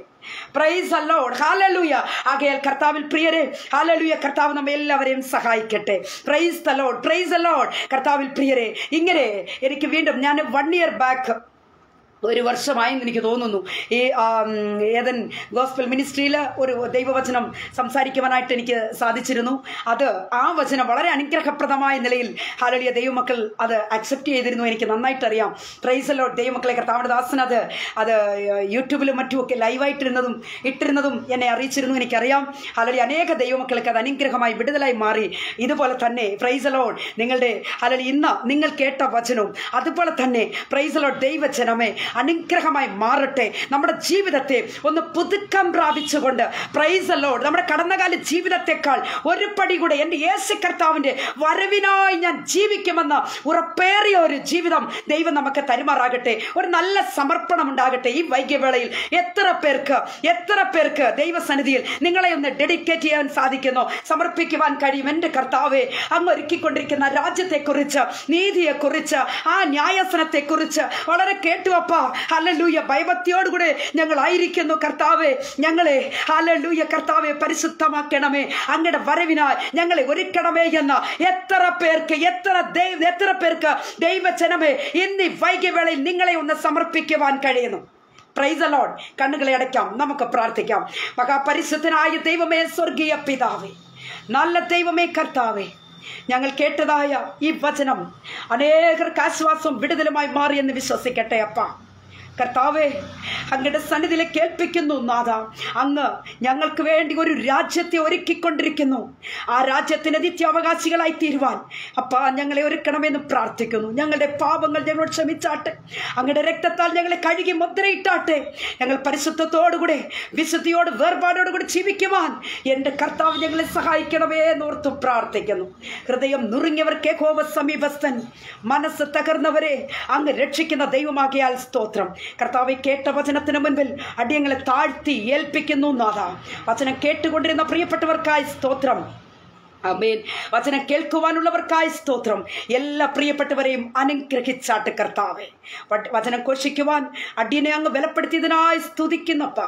Praise the Lord. ഹല്ലേലൂയ. ആകയാൽ കർത്താവിൽ പ്രിയരെ, ഹല്ലേലൂയ കർത്താവ് നമ്മെ എല്ലാവരെയും സഹായിക്കട്ടെ. Praise the lord. Praise the lord. കർത്താവിൽ പ്രിയരെ, ഇങ്ങനെ എനിക്ക് വീണ്ടും ഞാൻ 1 year ബാക്ക് ഒരു വർഷമായെന്ന് എനിക്ക് തോന്നുന്നു ഈ ഏതൻ ഗോസ്പൽ മിനിസ്ട്രിയിൽ ഒരു ദൈവവചനം സംസാരിക്കുവാനായിട്ട് എനിക്ക് സാധിച്ചിരുന്നു. അത് ആ വചനം വളരെ അനുഗ്രഹപ്രദമായ നിലയിൽ ഹല്ലേലൂയ ദൈവമക്കൾ അത് അക്സെപ്റ്റ് ചെയ്തിരുന്നു. എനിക്ക് നന്നായിട്ടറിയാം. Praise the Lord. ദൈവമക്കളെ, കർത്താവിന്റെ ദാസൻ അത് യൂട്യൂബിലും മറ്റുമൊക്കെ ഇട്ടിരുന്നതും എന്നെ അറിയിച്ചിരുന്നു. എനിക്കറിയാം. ഹല്ലേലൂയ അനേക ദൈവമക്കൾക്ക് അത് അനുഗ്രഹമായി വിടുതലായി മാറി. ഇതുപോലെ തന്നെ പ്രൈസ് ദി ലോർഡ് നിങ്ങളുടെ ഹല്ലേലൂയ ഇന്ന് നിങ്ങൾ കേട്ട വചനവും അതുപോലെ തന്നെ പ്രൈസ് ദി ലോർഡ് ദൈവജനമേ അനുഗ്രഹമായി മാറട്ടെ. നമ്മുടെ ജീവിതത്തെ ഒന്ന് പുതുക്കം പ്രാപിച്ചുകൊണ്ട് പ്രൈസ് ദി ലോർഡ് നമ്മുടെ കടന്നകാല ജീവിതത്തെക്കാൾ ഒരു പടി കൂടെ എൻ്റെ യേശു കർത്താവിൻ്റെ വരവിനായി ഞാൻ ജീവിക്കുമെന്ന് ഉറപ്പേറിയ ഒരു ജീവിതം ദൈവം നമുക്ക് തരുമാറാകട്ടെ. ഒരു നല്ല സമർപ്പണം ഉണ്ടാകട്ടെ. ഈ വൈകിയവേളയിൽ എത്ര പേർക്ക് ദൈവസന്നിധിയിൽ നിങ്ങളെ ഒന്ന് ഡെഡിക്കേറ്റ് ചെയ്യാൻ സാധിക്കുന്നു, സമർപ്പിക്കുവാൻ കഴിയും? എൻ്റെ കർത്താവെ, അങ്ങ് ഒരുക്കിക്കൊണ്ടിരിക്കുന്ന രാജ്യത്തെക്കുറിച്ച്, നീതിയെക്കുറിച്ച്, ആ ന്യായാസനത്തെക്കുറിച്ച് വളരെ കേട്ടുവപ്പാ. ഹല്ലേലൂയ ഭയഭക്തിയോടുകൂടെ ഞങ്ങളായിരിക്കുന്നു കർത്താവെ. ഞങ്ങളെ ഹല്ലേലൂയ കർത്താവെ പരിശുദ്ധമാക്കണമേ, അങ്ങയുടെ വരവിനായി ഞങ്ങളെ ഒരുക്കണമേ എന്ന് എത്ര പേർക്ക് ദൈവജനമേ ഇന്ന് വൈകിയവേളയിൽ നിങ്ങളെ ഒന്ന് സമർപ്പിക്കുവാൻ കഴിയുന്നു? Price the Lord. കണ്ണുകളെ അടയ്ക്കാം, നമുക്ക് പ്രാർത്ഥിക്കാം. മഹാപരിശുദ്ധനായ ദൈവമേ, സ്വർഗീയ പിതാവേ, നല്ല ദൈവമേ കർത്താവേ, ഞങ്ങൾ കേട്ടതായ ഈ വചനം അനേകർക്ക് ആശ്വാസവും വിടുതലുമായി മാറിയെന്ന് വിശ്വസിക്കട്ടെ അപ്പാ. കർത്താവേ, അങ്ങയുടെ സന്നിധിയിലെ കേൾപ്പിക്കുന്നു നാഥ. അങ്ങ് ഞങ്ങൾക്ക് വേണ്ടി ഒരു രാജ്യത്തെ ഒരുക്കിക്കൊണ്ടിരിക്കുന്നു. ആ രാജ്യത്തിന് നിത്യാവകാശികളായി തീരുവാൻ അപ്പാ ഞങ്ങളെ ഒരുക്കണമെന്ന് പ്രാർത്ഥിക്കുന്നു. ഞങ്ങളുടെ പാപങ്ങൾ ഞങ്ങളോട് ക്ഷമിച്ചാട്ടെ. അങ്ങയുടെ രക്തത്താൽ ഞങ്ങളെ കഴുകി മുദ്രയിട്ടാട്ടെ. ഞങ്ങൾ പരിശുദ്ധത്തോടുകൂടെ വിശുദ്ധിയോട് വേർപാടോടുകൂടി ജീവിക്കുവാൻ എൻ്റെ കർത്താവ് ഞങ്ങളെ സഹായിക്കണമേ എന്നോർത്ത് പ്രാർത്ഥിക്കുന്നു. ഹൃദയം നുറുങ്ങിയവർക്ക് യഹോവ സമീപസ്ഥൻ, മനസ്സ് തകർന്നവരെ അങ്ങ് രക്ഷിക്കുന്ന ദൈവമാകിയാൽ സ്തോത്രം. കർത്താവെ, കേട്ട വചനത്തിന് മുൻപിൽ അടിയങ്ങളെ താഴ്ത്തി ഏൽപ്പിക്കുന്നു നാഥ. വചനം കേട്ടുകൊണ്ടിരുന്ന പ്രിയപ്പെട്ടവർക്കായി സ്തോത്രം. ആമേൻ. വചനം കേൾക്കുവാനുള്ളവർക്കായി സ്തോത്രം. എല്ലാ പ്രിയപ്പെട്ടവരെയും അനുഗ്രഹിച്ചാട്ട് കർത്താവെ. വചനം ഘോഷിക്കുവാൻ അടിയനെ അങ്ങ് ബലപ്പെടുത്തിയതിനായി സ്തുതിക്കുന്നപ്പ.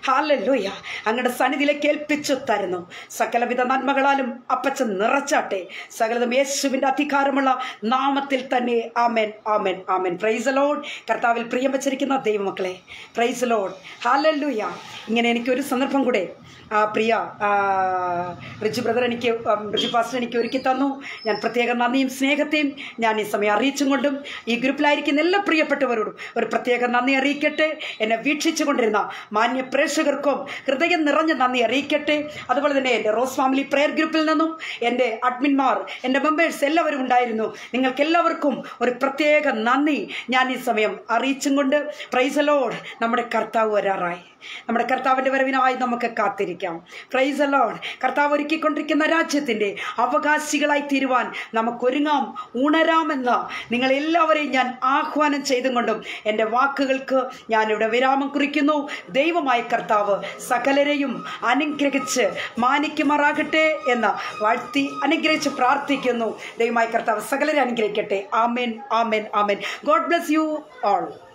ഹല്ലേലൂയ. അങ്ങയുടെ സന്നിധിയിലേക്ക് ഏൽപ്പിച്ചു തരുന്നു. സകലവിധ നന്മകളാലും അപ്പച്ചൻ നിറച്ചാട്ടെ. സകലതും യേശുവിൻ്റെ അധികാരമുള്ള നാമത്തിൽ തന്നെ. ആമേൻ, ആമേൻ, ആമേൻ. Praise the lord. കർത്താവിൽ പ്രിയം വച്ചിരിക്കുന്ന ദൈവമക്കളെ, പ്രൈസ് ദി ലോർഡ്. ഹല്ലേലൂയ. ഇങ്ങനെ എനിക്കൊരു സന്ദർഭം കൂടെ പ്രിയ റിജു പാസ്റ്റർ എനിക്ക് ഒരുക്കി തന്നു. ഞാൻ പ്രത്യേക നന്ദിയും സ്നേഹത്തെയും ഞാൻ ഈ സമയം അറിയിച്ചും കൊണ്ടും ഈ ഗ്രൂപ്പിലായിരിക്കുന്ന എല്ലാ പ്രിയപ്പെട്ടവരോടും ഒരു പ്രത്യേക നന്ദി അറിയിക്കട്ടെ. എന്നെ വീക്ഷിച്ചു കൊണ്ടിരുന്ന മാന്യ പ്രേക്ഷകർക്കും ഹൃദയം നിറഞ്ഞ നന്ദി അറിയിക്കട്ടെ. അതുപോലെ തന്നെ എൻ്റെ റോസ് ഫാമിലി പ്രെയർ ഗ്രൂപ്പിൽ നിന്നും എൻ്റെ അഡ്മിന്മാർ, എൻ്റെ മെമ്പേഴ്സ് എല്ലാവരും ഉണ്ടായിരുന്നു. നിങ്ങൾക്ക് എല്ലാവർക്കും ഒരു പ്രത്യേക നന്ദി ഞാൻ ഈ സമയം അറിയിച്ചും കൊണ്ട് പ്രൈസ് ദി ലോർഡ്. നമ്മുടെ കർത്താവ് വരാറായി. നമ്മുടെ കർത്താവിൻ്റെ വരവിനായി നമുക്ക് കാത്തിരിക്കാം. Price the Lord. കർത്താവ് ഒരുക്കിക്കൊണ്ടിരിക്കുന്ന രാജ്യത്തിൻ്റെ അവകാശികളായി തീരുവാൻ നമുക്കൊരുങ്ങാം, ഉണരാമെന്ന് നിങ്ങളെല്ലാവരെയും ഞാൻ ആഹ്വാനം ചെയ്തും കൊണ്ടും എൻ്റെ വാക്കുകൾക്ക് ഞാനിവിടെ വിരാമം കുറിക്കുന്നു. ദൈവമായ കർത്താവ് സകലരെയും അനുഗ്രഹിച്ച് മാനിക്കുമാറാകട്ടെ എന്ന് വാഴ്ത്തി അനുഗ്രഹിച്ച് പ്രാർത്ഥിക്കുന്നു. ദൈവമായ കർത്താവ് സകലരെ അനുഗ്രഹിക്കട്ടെ. ആമേൻ, ആമേൻ, ആമേൻ. God bless you all.